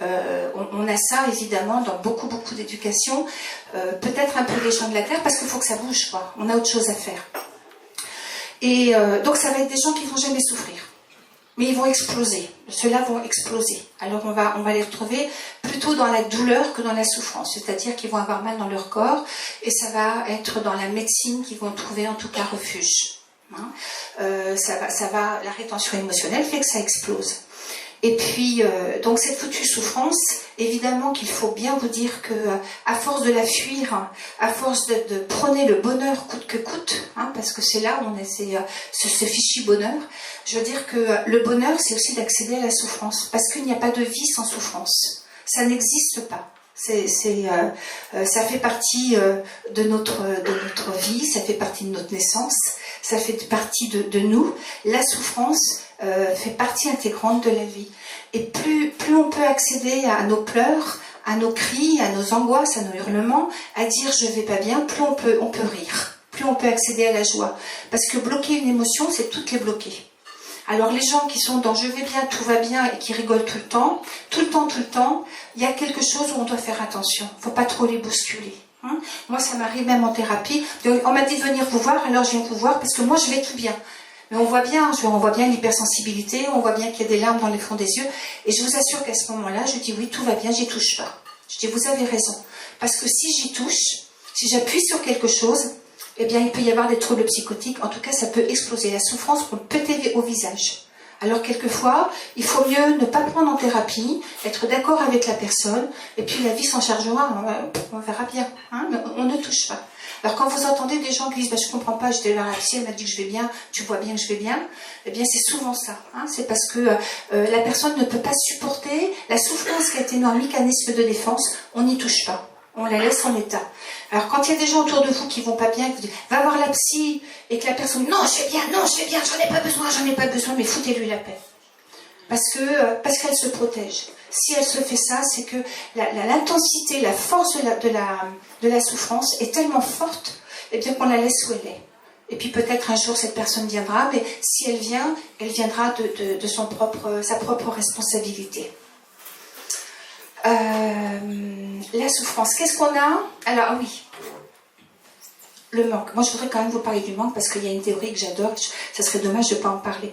on a ça évidemment dans beaucoup d'éducation, peut-être un peu les gens de la terre, parce qu'il faut que ça bouge, quoi. On a autre chose à faire. Et donc ça va être des gens qui vont jamais souffrir. Mais ils vont exploser, ceux-là vont exploser. Alors on va les retrouver plutôt dans la douleur que dans la souffrance, c'est-à-dire qu'ils vont avoir mal dans leur corps, et ça va être dans la médecine qu'ils vont trouver en tout cas refuge. Hein, la rétention émotionnelle fait que ça explose. Et puis, donc cette foutue souffrance, évidemment qu'il faut bien vous dire que, à force de la fuir, à force de prôner le bonheur coûte que coûte, hein, parce que c'est là où on est ce fichu bonheur, je veux dire que le bonheur, c'est aussi d'accéder à la souffrance, parce qu'il n'y a pas de vie sans souffrance. Ça n'existe pas. Ça fait partie de notre vie, ça fait partie de notre naissance, ça fait partie de nous. La souffrance fait partie intégrante de la vie. Et plus on peut accéder à nos pleurs, à nos cris, à nos angoisses, à nos hurlements, à dire je vais pas bien, plus on peut rire, plus on peut accéder à la joie. Parce que bloquer une émotion, c'est toutes les bloquer. Alors les gens qui sont dans je vais bien, tout va bien et qui rigolent tout le temps, il y a quelque chose où on doit faire attention. Il ne faut pas trop les bousculer. Hein. Moi ça m'arrive même en thérapie, on m'a dit de venir vous voir, alors je viens vous voir parce que moi je vais tout bien. Mais on voit bien l'hypersensibilité, on voit bien qu'il y a des larmes dans les fonds des yeux, et je vous assure qu'à ce moment-là, je dis oui, tout va bien, j'y touche pas. Je dis vous avez raison, parce que si j'y touche, si j'appuie sur quelque chose, eh bien il peut y avoir des troubles psychotiques, en tout cas ça peut exploser, la souffrance peut péter au visage. Alors quelquefois, il faut mieux ne pas prendre en thérapie, être d'accord avec la personne, et puis la vie s'en chargera, on verra bien, hein, mais on ne touche pas. Alors quand vous entendez des gens qui disent je comprends pas, j'étais là, la psy, elle m'a dit que je vais bien, tu vois bien que je vais bien, eh bien c'est souvent ça. Hein, c'est parce que la personne ne peut pas supporter la souffrance qui a été un mécanisme de défense, on n'y touche pas, on la laisse en état. Alors quand il y a des gens autour de vous qui vont pas bien, qui vous disent va voir la psy, et que la personne non je vais bien, j'en ai pas besoin, mais foutez-lui la paix. Parce qu'elle se protège. Si elle se fait ça, c'est que l'intensité, la force de la souffrance est tellement forte, eh bien qu'on la laisse où elle est. Et puis peut-être un jour cette personne viendra, mais si elle vient, elle viendra de sa propre responsabilité. La souffrance, qu'est-ce qu'on a? Alors oui, le manque. Moi je voudrais quand même vous parler du manque parce qu'il y a une théorie que j'adore, ça serait dommage de ne pas en parler.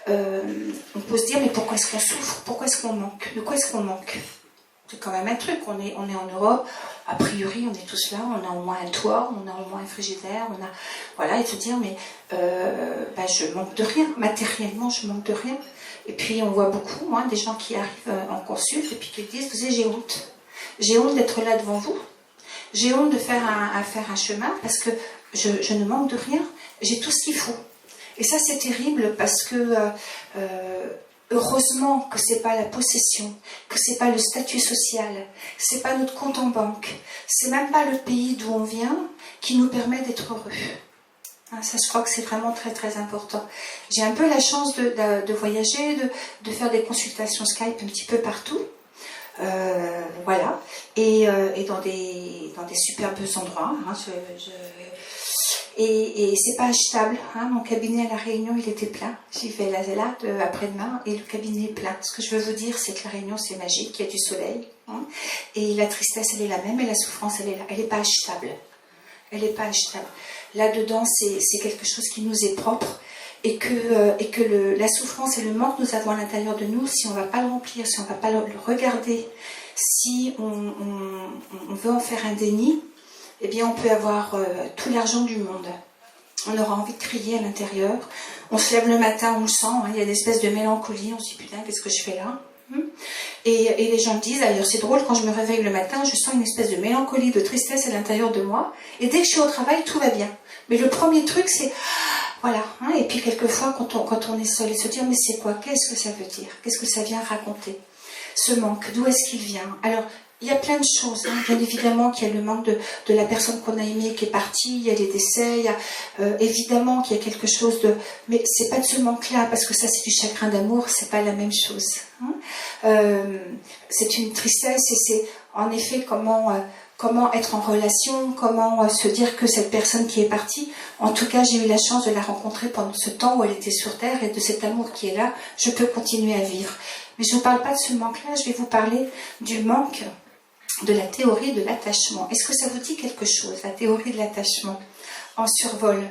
On peut se dire mais pourquoi est-ce qu'on souffre, pourquoi est-ce qu'on manque, de quoi est-ce qu'on manque? C'est quand même un truc, on est en Europe, a priori on est tous là, on a au moins un toit, on a au moins un frigidaire, voilà, et se dire mais je manque de rien, matériellement je manque de rien. Et puis on voit beaucoup des gens qui arrivent en consulte et puis qui disent vous savez, j'ai honte d'être là devant vous, j'ai honte de faire un chemin parce que je ne manque de rien, j'ai tout ce qu'il faut. Et ça, c'est terrible parce que heureusement que c'est pas la possession, que c'est pas le statut social, c'est pas notre compte en banque, c'est même pas le pays d'où on vient qui nous permet d'être heureux. Hein, ça, je crois que c'est vraiment très très important. J'ai un peu la chance de voyager, de faire des consultations Skype un petit peu partout. Voilà, et dans des superbes endroits. Hein, et c'est pas achetable. Hein, mon cabinet à La Réunion, il était plein. J'y vais là après-demain et le cabinet est plein. Ce que je veux vous dire, c'est que La Réunion, c'est magique, il y a du soleil. Hein, et la tristesse, elle est la même et la souffrance, elle est là. Elle n'est pas achetable. Elle n'est pas achetable. Là-dedans, c'est quelque chose qui nous est propre. Et que la souffrance et le manque que nous avons à l'intérieur de nous, si on ne va pas le remplir, si on ne va pas le regarder, si on veut en faire un déni, eh bien on peut avoir tout l'argent du monde. On aura envie de crier à l'intérieur. On se lève le matin, on le sent, hein, il y a une espèce de mélancolie, on se dit putain, qu'est-ce que je fais là? Et les gens me disent, d'ailleurs c'est drôle, quand je me réveille le matin, je sens une espèce de mélancolie, de tristesse à l'intérieur de moi. Et dès que je suis au travail, tout va bien. Mais le premier truc, c'est... Voilà, hein, et puis quelquefois quand on est seul et se dire mais c'est quoi, qu'est-ce que ça veut dire, qu'est-ce que ça vient raconter, ce manque, d'où est-ce qu'il vient? Alors il y a plein de choses, hein. Bien évidemment qu'il y a le manque de la personne qu'on a aimée qui est partie, il y a les décès, il y a évidemment qu'il y a quelque chose de... Mais c'est pas de ce manque-là, parce que ça c'est du chagrin d'amour, c'est pas la même chose. Hein. C'est une tristesse et c'est en effet comment être en relation, comment se dire que cette personne qui est partie, en tout cas j'ai eu la chance de la rencontrer pendant ce temps où elle était sur Terre et de cet amour qui est là, je peux continuer à vivre. Mais je ne vous parle pas de ce manque-là, je vais vous parler du manque de la théorie de l'attachement. Est-ce que ça vous dit quelque chose, la théorie de l'attachement, en survol?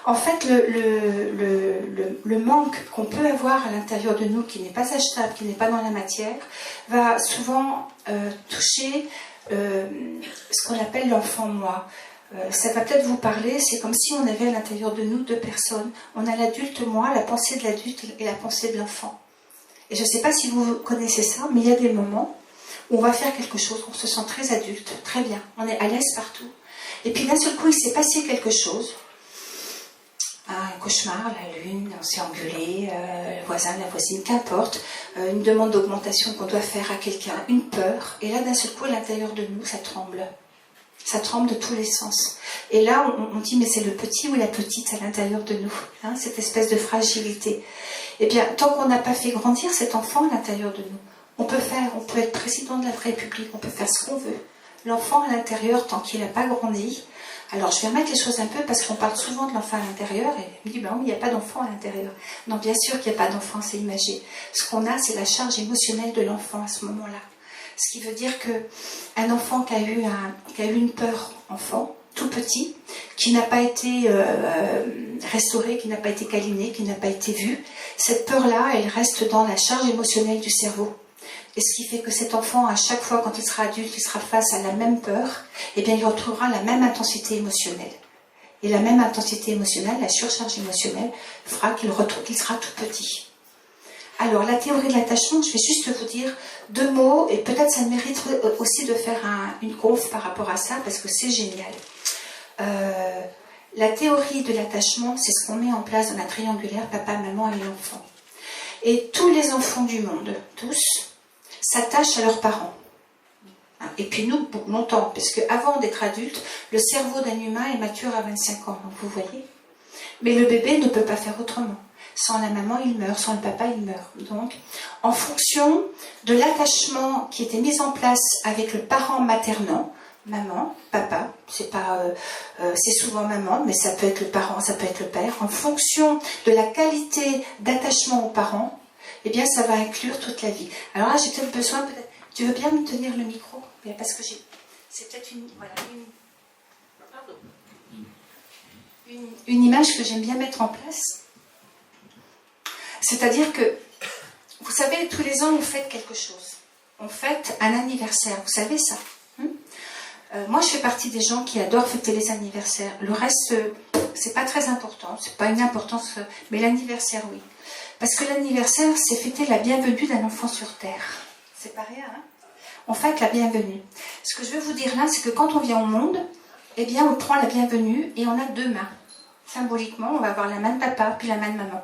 En fait, le manque qu'on peut avoir à l'intérieur de nous, qui n'est pas achetable, qui n'est pas dans la matière, va souvent toucher ce qu'on appelle l'enfant moi. Ça va peut-être vous parler, c'est comme si on avait à l'intérieur de nous deux personnes. On a l'adulte moi, la pensée de l'adulte et la pensée de l'enfant. Et je ne sais pas si vous connaissez ça, mais il y a des moments où on va faire quelque chose, on se sent très adulte, très bien, on est à l'aise partout. Et puis d'un seul coup, il s'est passé quelque chose. Un cauchemar, la lune, on s'est engueulé, le voisin, la voisine, qu'importe, une demande d'augmentation qu'on doit faire à quelqu'un, une peur, et là d'un seul coup à l'intérieur de nous ça tremble de tous les sens. Et là on dit mais c'est le petit ou la petite à l'intérieur de nous, hein, cette espèce de fragilité. Eh bien tant qu'on n'a pas fait grandir cet enfant à l'intérieur de nous, on peut être président de la République, on peut faire ce qu'on veut. L'enfant à l'intérieur, tant qu'il n'a pas grandi. Alors, je vais remettre les choses un peu parce qu'on parle souvent de l'enfant à l'intérieur et on me dit, ben oui, il n'y a pas d'enfant à l'intérieur. Non, bien sûr qu'il n'y a pas d'enfant, c'est imagé. Ce qu'on a, c'est la charge émotionnelle de l'enfant à ce moment-là. Ce qui veut dire qu'un enfant qui a eu une peur enfant, tout petit, qui n'a pas été restauré, qui n'a pas été câliné, qui n'a pas été vu, cette peur-là, elle reste dans la charge émotionnelle du cerveau. Et ce qui fait que cet enfant, à chaque fois, quand il sera adulte, il sera face à la même peur, eh bien, il retrouvera la même intensité émotionnelle. Et la même intensité émotionnelle, la surcharge émotionnelle, fera qu'il sera tout petit. Alors, la théorie de l'attachement, je vais juste vous dire deux mots, et peut-être ça mérite aussi de faire une conf par rapport à ça, parce que c'est génial. La théorie de l'attachement, c'est ce qu'on met en place dans la triangulaire papa, maman et l'enfant. Et tous les enfants du monde, tous, s'attachent à leurs parents. Et puis nous, pour longtemps, parce qu'avant d'être adulte, le cerveau d'un humain est mature à 25 ans, donc vous voyez. Mais le bébé ne peut pas faire autrement. Sans la maman, il meurt, sans le papa, il meurt. Donc, en fonction de l'attachement qui était mis en place avec le parent maternant, maman, papa, c'est souvent maman, mais ça peut être le parent, ça peut être le père, en fonction de la qualité d'attachement aux parents, eh bien, ça va inclure toute la vie. Alors là, j'ai peut-être besoin, tu veux bien me tenir le micro? Parce que c'est peut-être une image que j'aime bien mettre en place. C'est-à-dire que, vous savez, tous les ans, vous faites quelque chose. On fête un anniversaire, vous savez ça? Moi, je fais partie des gens qui adorent fêter les anniversaires. Le reste, c'est pas très important, c'est pas une importance, mais l'anniversaire, oui. Parce que l'anniversaire, c'est fêter la bienvenue d'un enfant sur Terre. C'est pas rien, hein? On fête la bienvenue. Ce que je veux vous dire là, c'est que quand on vient au monde, eh bien, on prend la bienvenue et on a deux mains. Symboliquement, on va avoir la main de papa, puis la main de maman.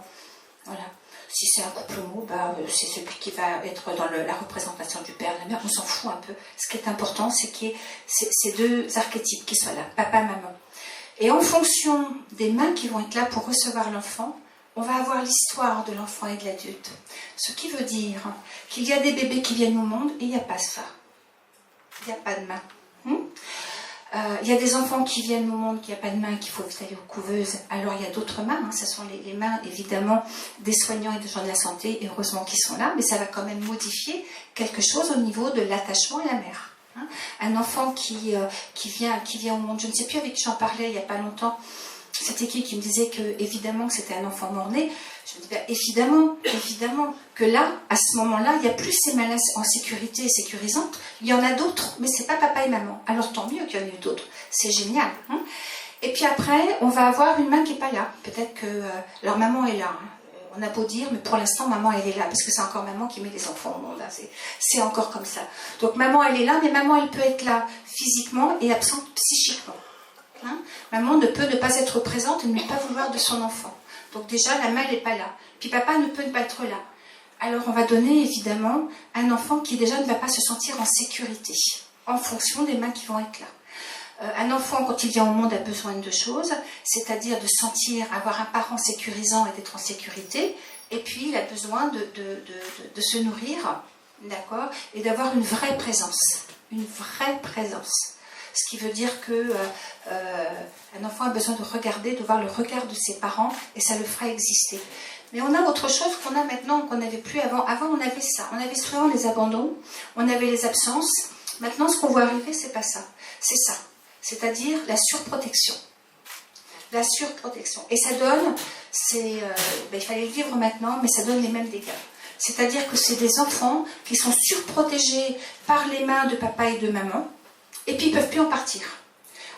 Voilà. Si c'est un couple homo, c'est celui qui va être dans la représentation du père, de la mère. On s'en fout un peu. Ce qui est important, c'est qu'il y ait ces deux archétypes qui soient là, papa, maman. Et en fonction des mains qui vont être là pour recevoir l'enfant, on va avoir l'histoire de l'enfant et de l'adulte. Ce qui veut dire qu'il y a des bébés qui viennent au monde et il n'y a pas ça. Il n'y a pas de main. Il y a des enfants qui viennent au monde, qu'il n'y a pas de main, qu'il faut aller aux couveuses. Alors il y a d'autres mains, ce sont les mains évidemment des soignants et des gens de la santé, et heureusement qu'ils sont là, mais ça va quand même modifier quelque chose au niveau de l'attachement à la mère. Un enfant qui vient au monde, je ne sais plus avec qui j'en parlais il n'y a pas longtemps, c'était qui me disait que évidemment que c'était un enfant mort-né. Je me dis évidemment que là, à ce moment-là, il n'y a plus ces mains en sécurité et sécurisantes. Il y en a d'autres, mais c'est pas papa et maman. Alors tant mieux qu'il y en ait d'autres. C'est génial. Et puis après, on va avoir une main qui n'est pas là. Peut-être que leur maman est là. On a beau dire, mais pour l'instant, maman, elle est là, parce que c'est encore maman qui met les enfants au monde. C'est encore comme ça. Donc maman, elle est là, mais maman, elle peut être là physiquement et absente psychiquement. Maman ne peut ne pas être présente et ne pas vouloir de son enfant. Donc déjà, la main, elle n'est pas là. Puis papa ne peut pas être là. Alors on va donner évidemment un enfant qui déjà ne va pas se sentir en sécurité, en fonction des mains qui vont être là. Un enfant, quand il vient au monde, a besoin de deux choses, c'est-à-dire de sentir, avoir un parent sécurisant et d'être en sécurité, et puis il a besoin de se nourrir, d'accord, et d'avoir une vraie présence. Une vraie présence. Ce qui veut dire qu'un enfant a besoin de regarder, de voir le regard de ses parents, et ça le fera exister. Mais on a autre chose qu'on a maintenant, qu'on n'avait plus avant. Avant, on avait ça. On avait souvent les abandons, on avait les absences. Maintenant, ce qu'on voit arriver, c'est pas ça. C'est ça. C'est-à-dire la surprotection. La surprotection. Et ça donne, il fallait le vivre maintenant, mais ça donne les mêmes dégâts. C'est-à-dire que c'est des enfants qui sont surprotégés par les mains de papa et de maman, et puis ils ne peuvent plus en partir.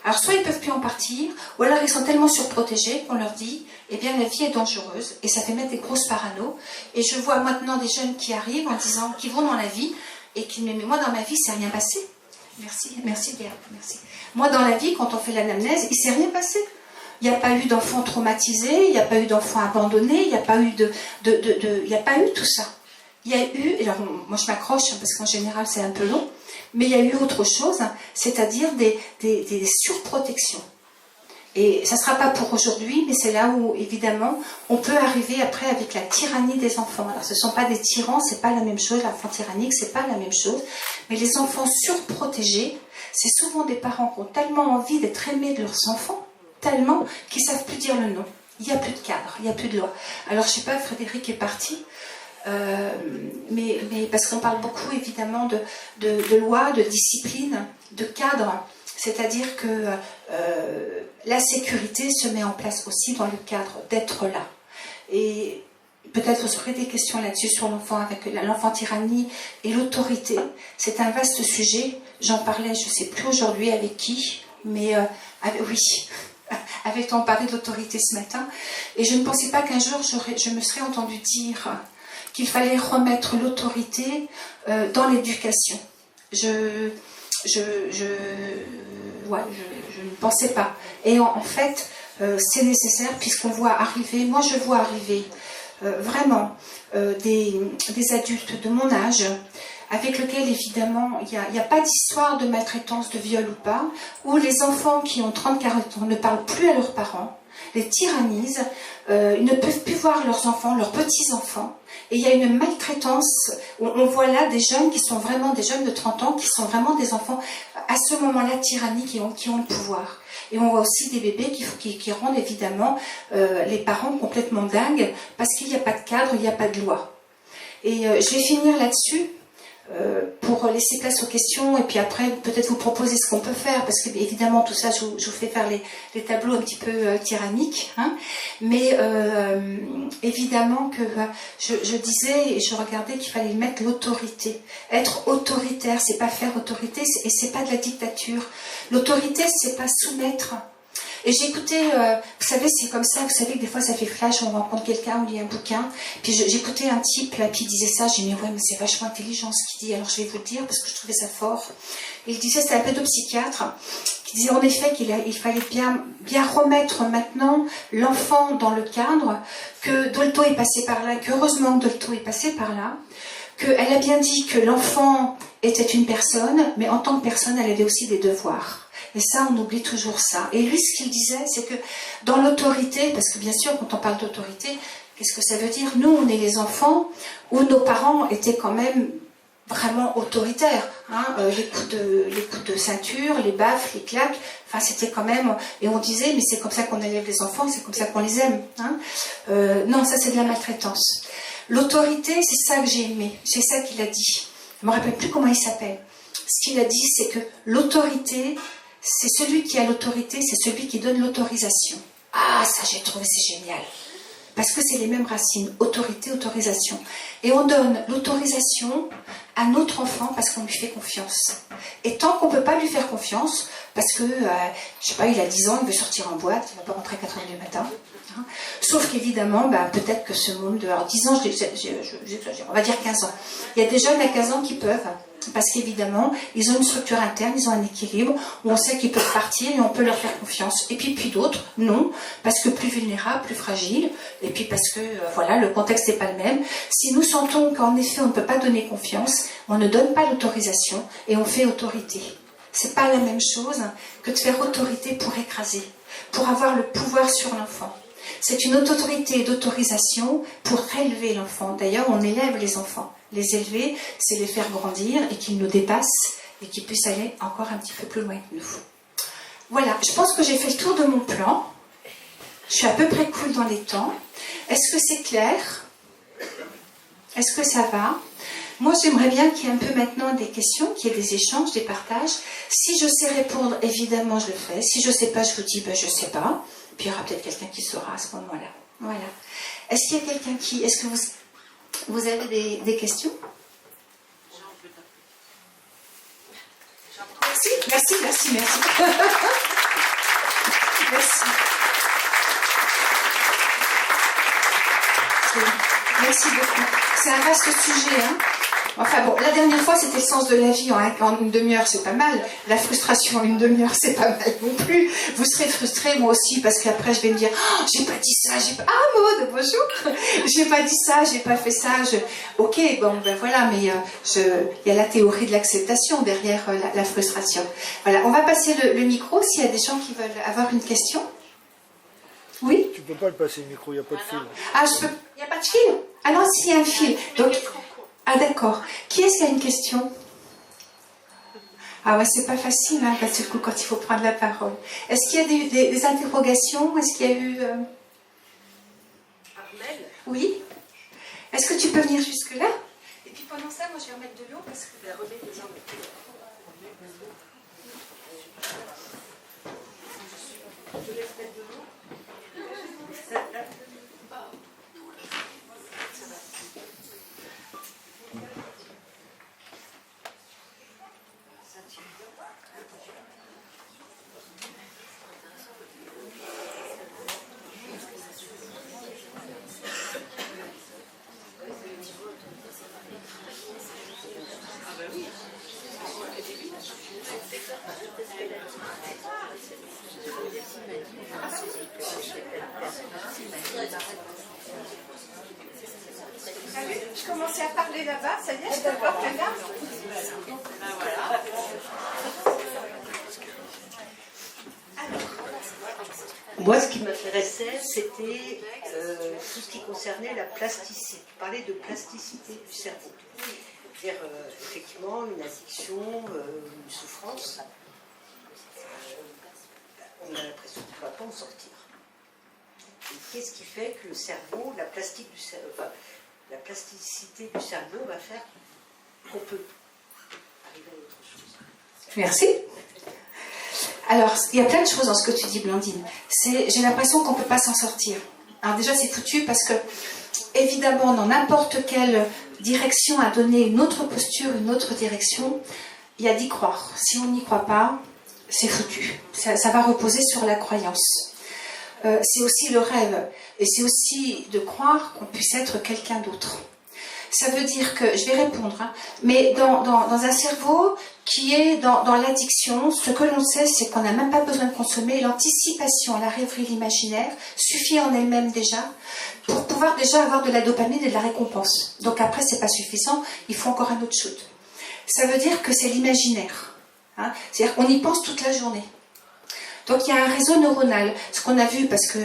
Alors soit ils ne peuvent plus en partir, ou alors ils sont tellement surprotégés qu'on leur dit, eh bien la vie est dangereuse, et ça fait mettre des grosses parano. Et je vois maintenant des jeunes qui arrivent en disant, qui vont dans la vie, et qui me disent, mais moi dans ma vie, il ne s'est rien passé. Merci Léa, merci. Moi dans la vie, quand on fait l'anamnèse, il ne s'est rien passé. Il n'y a pas eu d'enfants traumatisés, il n'y a pas eu d'enfants abandonnés, il n'y a pas eu il n'y a pas eu tout ça. Il y a eu, alors moi je m'accroche parce qu'en général c'est un peu long, mais il y a eu autre chose, c'est-à-dire des surprotections. Et ça ne sera pas pour aujourd'hui, mais c'est là où évidemment on peut arriver après avec la tyrannie des enfants. Alors ce ne sont pas des tyrans, c'est pas la même chose, l'enfant tyrannique c'est pas la même chose, mais les enfants surprotégés, c'est souvent des parents qui ont tellement envie d'être aimés de leurs enfants, tellement qu'ils ne savent plus dire le nom. Il n'y a plus de cadre, il n'y a plus de loi. Alors je ne sais pas, Frédéric est parti, mais parce qu'on parle beaucoup évidemment de loi, de discipline, de cadre, c'est-à-dire que la sécurité se met en place aussi dans le cadre d'être là. Et peut-être vous aurez des questions là-dessus sur l'enfant, avec l'enfant tyrannie et l'autorité. C'est un vaste sujet, j'en parlais, je ne sais plus aujourd'hui avec qui, mais oui, avait-on parlé de l'autorité ce matin, et je ne pensais pas qu'un jour je me serais entendue dire qu'il fallait remettre l'autorité dans l'éducation. Je ne pensais pas. Et en fait, c'est nécessaire puisqu'on voit arriver, moi je vois arriver vraiment des adultes de mon âge avec lesquels évidemment il n'y a pas d'histoire de maltraitance, de viol ou pas, où les enfants qui ont 30-40 ans ne parlent plus à leurs parents, les tyrannisent, ils ne peuvent plus voir leurs enfants, leurs petits-enfants. Et il y a une maltraitance, on voit là des jeunes qui sont vraiment des jeunes de 30 ans, qui sont vraiment des enfants à ce moment-là tyranniques qui ont le pouvoir. Et on voit aussi des bébés qui rendent évidemment les parents complètement dingues parce qu'il n'y a pas de cadre, il n'y a pas de loi. Et je vais finir là-dessus pour laisser place aux questions et puis après peut-être vous proposer ce qu'on peut faire parce que évidemment tout ça je vous fais faire les tableaux un petit peu tyranniques, hein, mais évidemment que je disais et je regardais qu'il fallait mettre l'autorité. Être autoritaire, c'est pas faire autorité et c'est pas de la dictature. L'autorité, c'est pas soumettre. Et j'ai écouté, vous savez, c'est comme ça, vous savez que des fois ça fait flash, on rencontre quelqu'un, on lit un bouquin, puis j'écoutais un type, là, puis il disait ça, j'ai dit, mais ouais, mais c'est vachement intelligent ce qu'il dit, alors je vais vous le dire, parce que je trouvais ça fort. Et il disait, c'était un pédopsychiatre, qui disait en effet qu'il fallait bien remettre maintenant l'enfant dans le cadre, que Dolto est passé par là, que heureusement Dolto est passé par là, qu'elle a bien dit que l'enfant était une personne, mais en tant que personne, elle avait aussi des devoirs. Et ça, on oublie toujours ça. Et lui, ce qu'il disait, c'est que dans l'autorité, parce que bien sûr, quand on parle d'autorité, qu'est-ce que ça veut dire? Nous, on est les enfants où nos parents étaient quand même vraiment autoritaires. Hein, les coups de ceinture, les baffes, les claques, enfin, c'était quand même... Et on disait, mais c'est comme ça qu'on élève les enfants, c'est comme ça qu'on les aime. Hein. Non, ça, c'est de la maltraitance. L'autorité, c'est ça que j'ai aimé. C'est ça qu'il a dit. Je ne me rappelle plus comment il s'appelle. Ce qu'il a dit, c'est que l'autorité... C'est celui qui a l'autorité, c'est celui qui donne l'autorisation. Ah, ça j'ai trouvé, c'est génial. Parce que c'est les mêmes racines, autorité, autorisation. Et on donne l'autorisation à notre enfant parce qu'on lui fait confiance. Et tant qu'on ne peut pas lui faire confiance, parce que, je sais pas, il a 10 ans, il veut sortir en boîte, il ne va pas rentrer à 4h du matin. Hein. Sauf qu'évidemment, peut-être que ce monde, alors 10 ans, j'exagère, on va dire 15 ans. Il y a des jeunes à 15 ans qui peuvent... Parce qu'évidemment, ils ont une structure interne, ils ont un équilibre, où on sait qu'ils peuvent partir et on peut leur faire confiance. Et puis d'autres, non, parce que plus vulnérables, plus fragiles, et puis parce que, voilà, le contexte n'est pas le même. Si nous sentons qu'en effet, on ne peut pas donner confiance, on ne donne pas l'autorisation et on fait autorité. C'est pas la même chose que de faire autorité pour écraser, pour avoir le pouvoir sur l'enfant. C'est une autorité d'autorisation pour élever l'enfant. D'ailleurs, on élève les enfants. Les élever, c'est les faire grandir et qu'ils nous dépassent et qu'ils puissent aller encore un petit peu plus loin que nous. Voilà, je pense que j'ai fait le tour de mon plan. Je suis à peu près cool dans les temps. Est-ce que c'est clair? Est-ce que ça va? Moi, j'aimerais bien qu'il y ait un peu maintenant des questions, qu'il y ait des échanges, des partages. Si je sais répondre, évidemment, je le fais. Si je ne sais pas, je vous dis, je ne sais pas. Puis il y aura peut-être quelqu'un qui saura à ce moment-là. Voilà. Est-ce qu'il y a quelqu'un qui... Est-ce que vous avez des questions? Merci. Merci. Merci beaucoup. C'est un vaste sujet, hein. Enfin bon, la dernière fois, c'était le sens de la vie en une demi-heure, c'est pas mal. La frustration en une demi-heure, c'est pas mal non plus. Vous serez frustrés, moi aussi, parce qu'après, je vais me dire, oh, j'ai pas dit ça, Ah, Maud, bonjour. J'ai pas dit ça, j'ai pas fait ça. Ok, bon, voilà, mais il y a la théorie de l'acceptation derrière la frustration. Voilà, on va passer le micro s'il y a des gens qui veulent avoir une question. Oui? Tu peux pas le passer le micro, il n'y a pas de fil. Ah, il n'y a pas de fil? Ah non, s'il y a un fil. Donc... Ah d'accord. Qui est-ce qui a une question? Ah ouais, c'est pas facile, hein, parce que du coup, quand il faut prendre la parole. Est-ce qu'il y a des interrogations? Est-ce qu'il y a eu... Armel? Oui. Est-ce que tu peux venir jusque-là? Et puis pendant ça, moi je vais remettre de l'eau parce que... Remets des armes. Je te laisse mettre de l'eau. Je commençais à parler là-bas, ça y est, je te vois très bien. Moi, ce qui m'intéressait, c'était tout ce qui concernait la plasticité. Parler de plasticité du cerveau. C'est-à-dire, effectivement, une addiction, une souffrance. On a l'impression qu'on ne va pas en sortir. Et qu'est-ce qui fait que le cerveau, la plasticité du cerveau va faire qu'on peut arriver à autre chose? Merci. Alors, il y a plein de choses dans ce que tu dis, Blandine. J'ai l'impression qu'on ne peut pas s'en sortir. Alors déjà, c'est foutu parce que, évidemment, dans n'importe quelle direction à donner une autre posture, une autre direction, il y a d'y croire. Si on n'y croit pas, c'est foutu. Ça va reposer sur la croyance. C'est aussi le rêve, et c'est aussi de croire qu'on puisse être quelqu'un d'autre. Ça veut dire que, je vais répondre, hein, mais dans un cerveau qui est dans l'addiction, ce que l'on sait, c'est qu'on n'a même pas besoin de consommer. L'anticipation, la rêverie, l'imaginaire suffit en elle-même déjà pour pouvoir déjà avoir de la dopamine et de la récompense. Donc après, c'est pas suffisant, il faut encore un autre shoot. Ça veut dire que c'est l'imaginaire. Hein, c'est-à-dire qu'on y pense toute la journée. Donc il y a un réseau neuronal, ce qu'on a vu parce que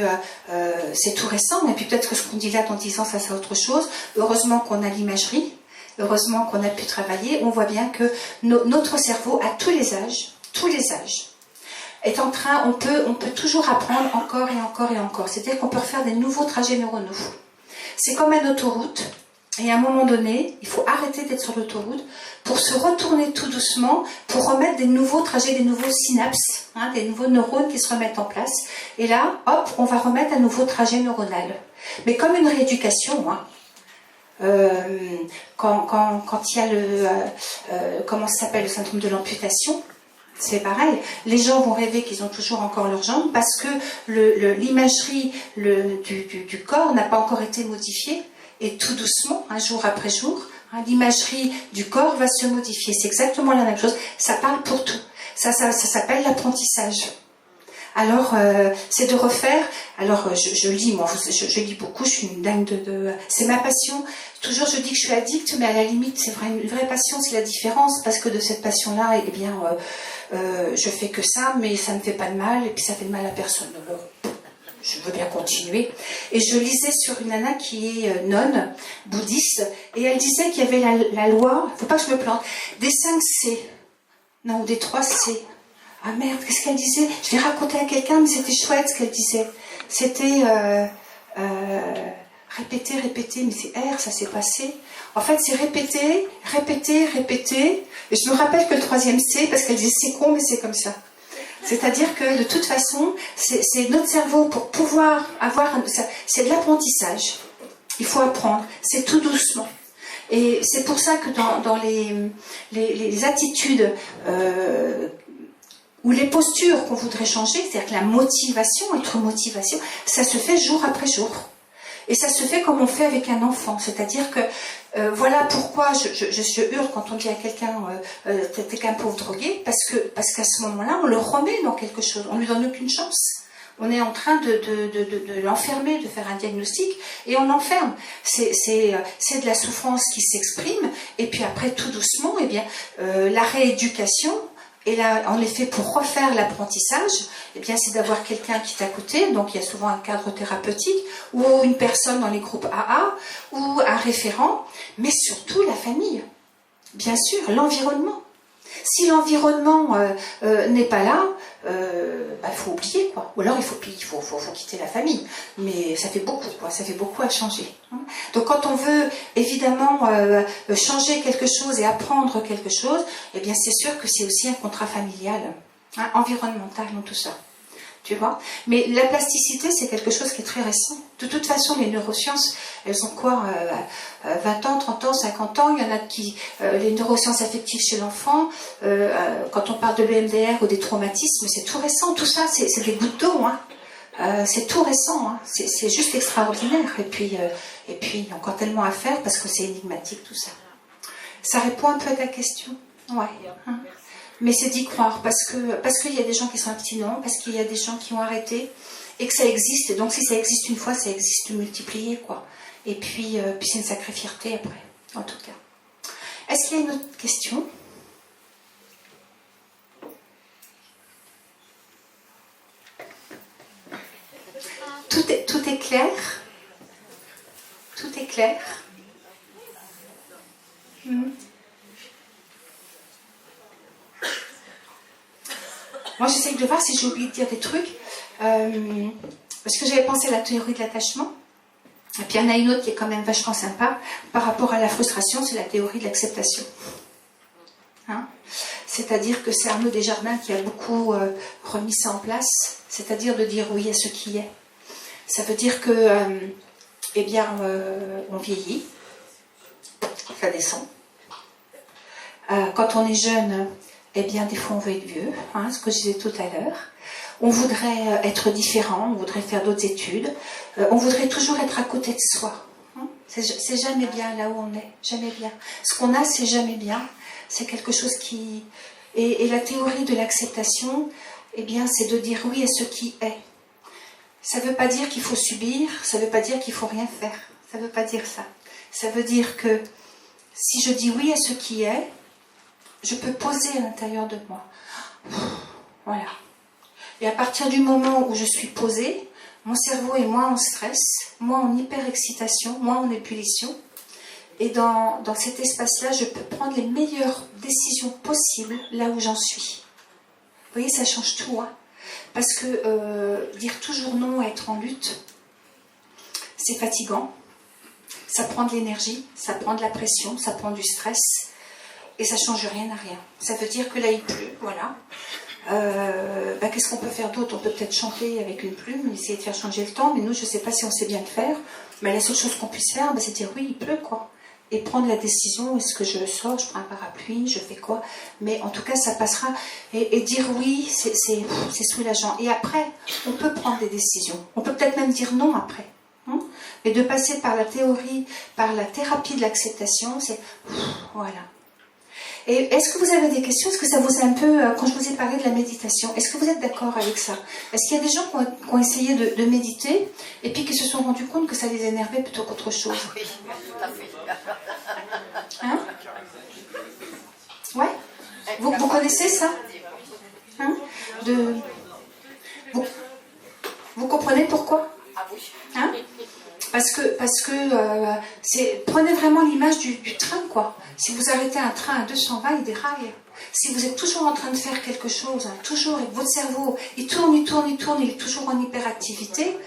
c'est tout récent, et puis peut-être que ce qu'on dit là dans 10 ans, ça c'est autre chose. Heureusement qu'on a l'imagerie, heureusement qu'on a pu travailler, on voit bien que notre cerveau, à tous les âges, est en train, on peut toujours apprendre encore et encore et encore. C'est-à-dire qu'on peut refaire des nouveaux trajets neuronaux. C'est comme une autoroute. Et à un moment donné, il faut arrêter d'être sur l'autoroute pour se retourner tout doucement, pour remettre des nouveaux trajets, des nouveaux synapses, hein, des nouveaux neurones qui se remettent en place. Et là, hop, on va remettre un nouveau trajet neuronal. Mais comme une rééducation, hein, quand il y a comment ça s'appelle, le syndrome de l'amputation, c'est pareil. Les gens vont rêver qu'ils ont toujours encore leurs jambes parce que l'imagerie du corps n'a pas encore été modifiée. Et tout doucement, un jour après jour, hein, l'imagerie du corps va se modifier. C'est exactement la même chose. Ça parle pour tout. Ça s'appelle l'apprentissage. Alors, c'est de refaire. Alors, je lis, moi, je lis beaucoup. Je suis une dingue c'est ma passion. Toujours, je dis que je suis addict, mais à la limite, c'est vrai, une vraie passion, c'est la différence, parce que de cette passion-là, eh bien, je fais que ça, mais ça ne me fait pas de mal, et puis ça fait de mal à personne. Alors, je veux bien continuer. Et je lisais sur une nana qui est nonne, bouddhiste, et elle disait qu'il y avait la loi, il ne faut pas que je me plante, des 5 C, non, ou des 3 C. Ah merde, qu'est-ce qu'elle disait? Je l'ai raconté à quelqu'un, mais c'était chouette ce qu'elle disait. C'était répéter, mais c'est R, ça s'est passé. En fait, c'est répéter. Et je me rappelle que le 3e C, parce qu'elle disait c'est con, mais c'est comme ça. C'est-à-dire que de toute façon, c'est notre cerveau pour pouvoir avoir... C'est de l'apprentissage. Il faut apprendre. C'est tout doucement. Et c'est pour ça que dans les attitudes ou les postures qu'on voudrait changer, c'est-à-dire que la motivation, être motivation, ça se fait jour après jour. Et ça se fait comme on fait avec un enfant. C'est-à-dire que voilà pourquoi je hurle quand on dit à quelqu'un t'es qu'un pauvre drogué, parce qu'à ce moment-là, on le remet dans quelque chose. On ne lui donne aucune chance. On est en train de l'enfermer, de faire un diagnostic, et on l'enferme. C'est de la souffrance qui s'exprime, et puis après, tout doucement, eh bien, la rééducation. Et là, en effet, pour refaire l'apprentissage, eh bien, c'est d'avoir quelqu'un qui est à côté, donc il y a souvent un cadre thérapeutique, ou une personne dans les groupes AA, ou un référent, mais surtout la famille. Bien sûr, l'environnement. Si l'environnement n'est pas là, faut oublier, quoi. Ou alors il faut quitter la famille. Mais ça fait beaucoup, quoi. Ça fait beaucoup à changer. Donc quand on veut évidemment changer quelque chose et apprendre quelque chose, eh bien c'est sûr que c'est aussi un contrat familial, hein, environnemental dans tout ça. Tu vois? Mais la plasticité, c'est quelque chose qui est très récent. De toute façon, les neurosciences, elles ont quoi 20 ans, 30 ans, 50 ans. Il y en a qui... les neurosciences affectives chez l'enfant, quand on parle de l'EMDR ou des traumatismes, c'est tout récent. Tout ça, c'est des gouttes d'eau. Hein. C'est tout récent. Hein. C'est juste extraordinaire. Et puis, il y a encore tellement à faire parce que c'est énigmatique tout ça. Ça répond un peu à ta question? Ouais. Hein. Mais c'est d'y croire, parce qu'il y a des gens qui sont abstinents, parce qu'il y a des gens qui ont arrêté, et que ça existe. Et donc si ça existe une fois, ça existe multiplié, quoi. Et puis c'est une sacrée fierté après, en tout cas. Est-ce qu'il y a une autre question? Tout est clair? Tout est clair? Moi, j'essaye de voir si j'ai oublié de dire des trucs, parce que j'avais pensé à la théorie de l'attachement, et puis il y en a une autre qui est quand même vachement sympa, par rapport à la frustration, c'est la théorie de l'acceptation. Hein? C'est-à-dire que c'est Arnaud Desjardins qui a beaucoup remis ça en place, c'est-à-dire de dire oui à ce qui est. Ça veut dire que, on vieillit, ça descend. Quand on est jeune, eh bien, des fois, on veut être vieux, hein, ce que je disais tout à l'heure. On voudrait être différent, on voudrait faire d'autres études. On voudrait toujours être à côté de soi. Hein. C'est jamais bien là où on est, jamais bien. Ce qu'on a, c'est jamais bien. C'est quelque chose qui... Et la théorie de l'acceptation, eh bien, c'est de dire oui à ce qui est. Ça ne veut pas dire qu'il faut subir, ça ne veut pas dire qu'il faut rien faire. Ça ne veut pas dire ça. Ça veut dire que si je dis oui à ce qui est, je peux poser à l'intérieur de moi. Voilà. Et à partir du moment où je suis posée, mon cerveau est moins en stress, moins en hyperexcitation, moins en ébullition. Et dans cet espace-là, je peux prendre les meilleures décisions possibles là où j'en suis. Vous voyez, ça change tout. Hein. Parce que dire toujours non à être en lutte, c'est fatigant. Ça prend de l'énergie, ça prend de la pression, ça prend du stress. Et ça ne change rien à rien. Ça veut dire que là, il pleut, voilà. Qu'est-ce qu'on peut faire d'autre? On peut peut-être chanter avec une plume, essayer de faire changer le temps, mais nous, je ne sais pas si on sait bien le faire. Mais la seule chose qu'on puisse faire, c'est dire oui, il pleut, quoi. Et prendre la décision, est-ce que je sors, je prends un parapluie, je fais quoi? Mais en tout cas, ça passera. Et dire oui, c'est soulageant. Et après, on peut prendre des décisions. On peut peut-être même dire non après. Hein? Mais de passer par la théorie, par la thérapie de l'acceptation, c'est... Voilà. Et est-ce que vous avez des questions? Est-ce que ça vous a un peu, quand je vous ai parlé de la méditation, est-ce que vous êtes d'accord avec ça? Est-ce qu'il y a des gens qui ont essayé de méditer et puis qui se sont rendus compte que ça les énervait plutôt qu'autre chose? Oui, tout à fait. Hein? Ouais? Vous connaissez ça? Hein? Vous comprenez pourquoi? Ah oui. Hein? Parce que prenez vraiment l'image du train, quoi. Si vous arrêtez un train à 220, il déraille. Si vous êtes toujours en train de faire quelque chose, hein, toujours, et que votre cerveau, il tourne, il est toujours en hyperactivité,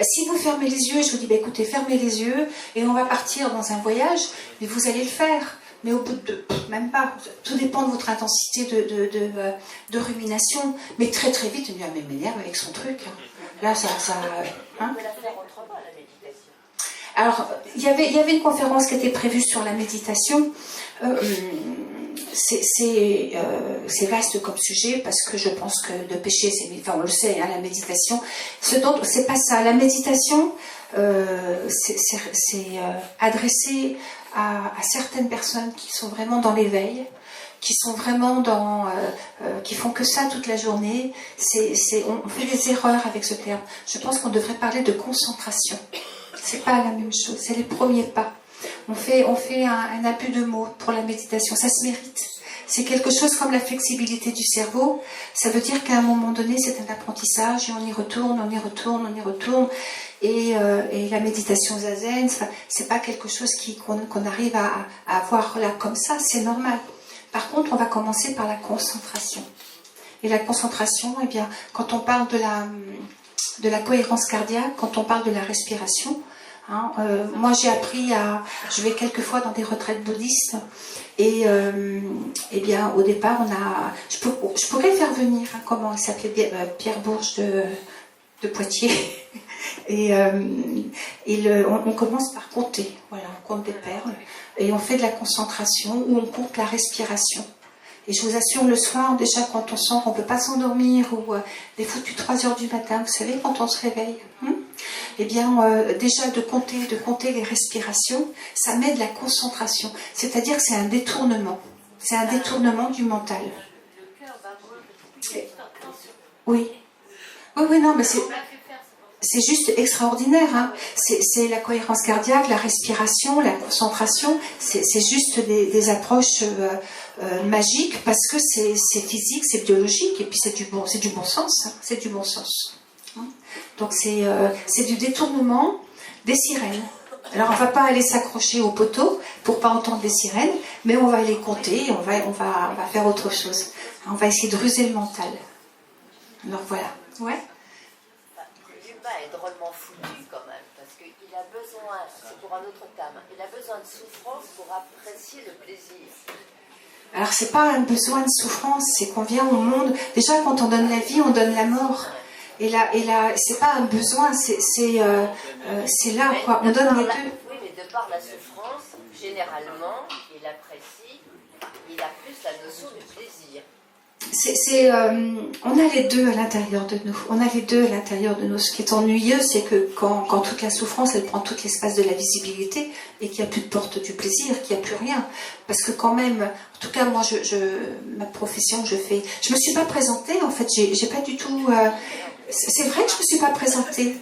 si vous fermez les yeux, je vous dis, écoutez, fermez les yeux, et on va partir dans un voyage, mais vous allez le faire. Mais au bout de même pas, tout dépend de votre intensité de rumination. Mais très très vite, on m'énerve avec son truc. Hein. Là, ça hein? Alors, il y avait une conférence qui était prévue sur la méditation. C'est vaste comme sujet parce que je pense que de péché, on le sait, hein, la méditation. C'est pas ça. La méditation, c'est adressé à certaines personnes qui sont vraiment dans l'éveil, qui sont vraiment qui font que ça toute la journée. On fait des erreurs avec ce terme. Je pense qu'on devrait parler de concentration. C'est pas la même chose, c'est les premiers pas. On fait un abus de mots pour la méditation, ça se mérite. C'est quelque chose comme la flexibilité du cerveau. Ça veut dire qu'à un moment donné, c'est un apprentissage et on y retourne. Et la méditation zazen, c'est pas quelque chose qu'on arrive à avoir là comme ça, c'est normal. Par contre, on va commencer par la concentration. Et la concentration, eh bien, quand on parle de la cohérence cardiaque, quand on parle de la respiration, hein, moi j'ai appris je vais quelquefois dans des retraites bouddhistes et eh bien au départ je pourrais faire venir, hein, comment il s'appelait, Pierre Bourges de Poitiers et on commence par compter, voilà, on compte des perles et on fait de la concentration ou on compte la respiration. Et je vous assure, le soir, déjà, quand on sent qu'on ne peut pas s'endormir, ou des foutus 3 heures du matin, vous savez, quand on se réveille, eh bien, déjà, de compter les respirations, ça met de la concentration. C'est-à-dire que c'est un détournement. C'est un détournement du mental. Le cœur bat moins. Oui. Oui, non, mais c'est juste extraordinaire. Hein. C'est la cohérence cardiaque, la respiration, la concentration. C'est juste des approches magiques parce que c'est physique, c'est biologique et puis c'est du bon sens. Hein. C'est du bon sens. Hein. Donc c'est du détournement des sirènes. Alors on ne va pas aller s'accrocher au poteau pour pas entendre les sirènes, mais on va les compter, on va faire autre chose. On va essayer de ruser le mental. Alors voilà. Ouais. L'humain est drôlement foutu quand même, parce qu'il a besoin, c'est pour un autre thème, il a besoin de souffrance pour apprécier le plaisir. Alors c'est pas un besoin de souffrance, c'est qu'on vient au monde. Déjà quand on donne la vie, on donne la mort. Et là, c'est pas un besoin, c'est là quoi. On donne les deux. Oui, mais de par la souffrance, généralement, il apprécie, il a plus la notion du plaisir. on a les deux à l'intérieur de nous. On a les deux à l'intérieur de nous. Ce qui est ennuyeux, c'est que quand toute la souffrance, elle prend tout l'espace de la visibilité et qu'il n'y a plus de porte du plaisir, qu'il n'y a plus rien. Parce que quand même, en tout cas, moi, ma profession que je fais, je me suis pas présentée. En fait, j'ai pas du tout. C'est vrai que je me suis pas présentée.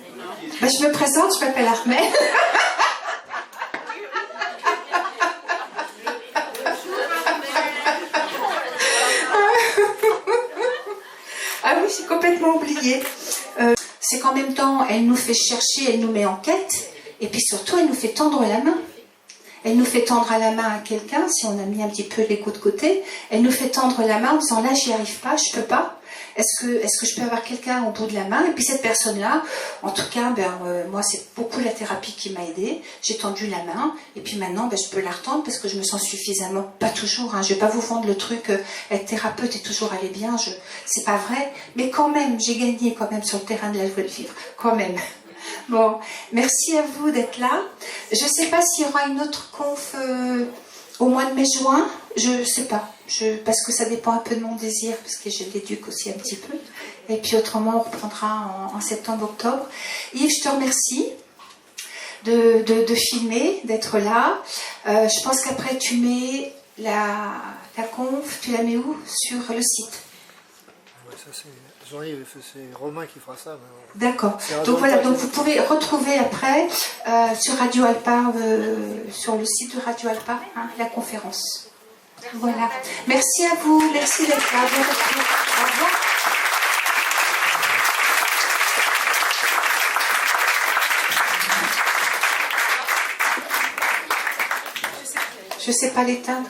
Ben, je me présente, je m'appelle Armelle. Ah oui, j'ai complètement oublié. C'est qu'en même temps, elle nous fait chercher, elle nous met en quête, et puis surtout, elle nous fait tendre la main. Elle nous fait tendre à la main à quelqu'un, si on a mis un petit peu l'ego de côté, elle nous fait tendre la main en disant là, j'y arrive pas, je peux pas. Est-ce que je peux avoir quelqu'un au bout de la main? Et puis cette personne-là, en tout cas, moi, c'est beaucoup la thérapie qui m'a aidée. J'ai tendu la main, et puis maintenant, je peux la retendre parce que je me sens suffisamment, pas toujours, hein, je vais pas vous vendre le truc, être thérapeute et toujours aller bien, c'est pas vrai, mais quand même, j'ai gagné quand même sur le terrain de la joie de vivre, quand même. Bon, merci à vous d'être là. Je sais pas s'il y aura une autre conf au mois de mai-juin, je sais pas. Parce que ça dépend un peu de mon désir, parce que je l'éduque aussi un petit peu. Et puis autrement, on reprendra en septembre-octobre. Yves, je te remercie de filmer, d'être là. Je pense qu'après, tu mets la conf, tu la mets où? Sur le site. Ouais, ça c'est Romain qui fera ça. D'accord. Donc voilà, donc vous pouvez retrouver après sur Radio Alpa, sur le site de Radio Alpa, hein, la conférence. Voilà. Merci à vous, merci d'être là. Au revoir. Je ne sais pas l'éteindre.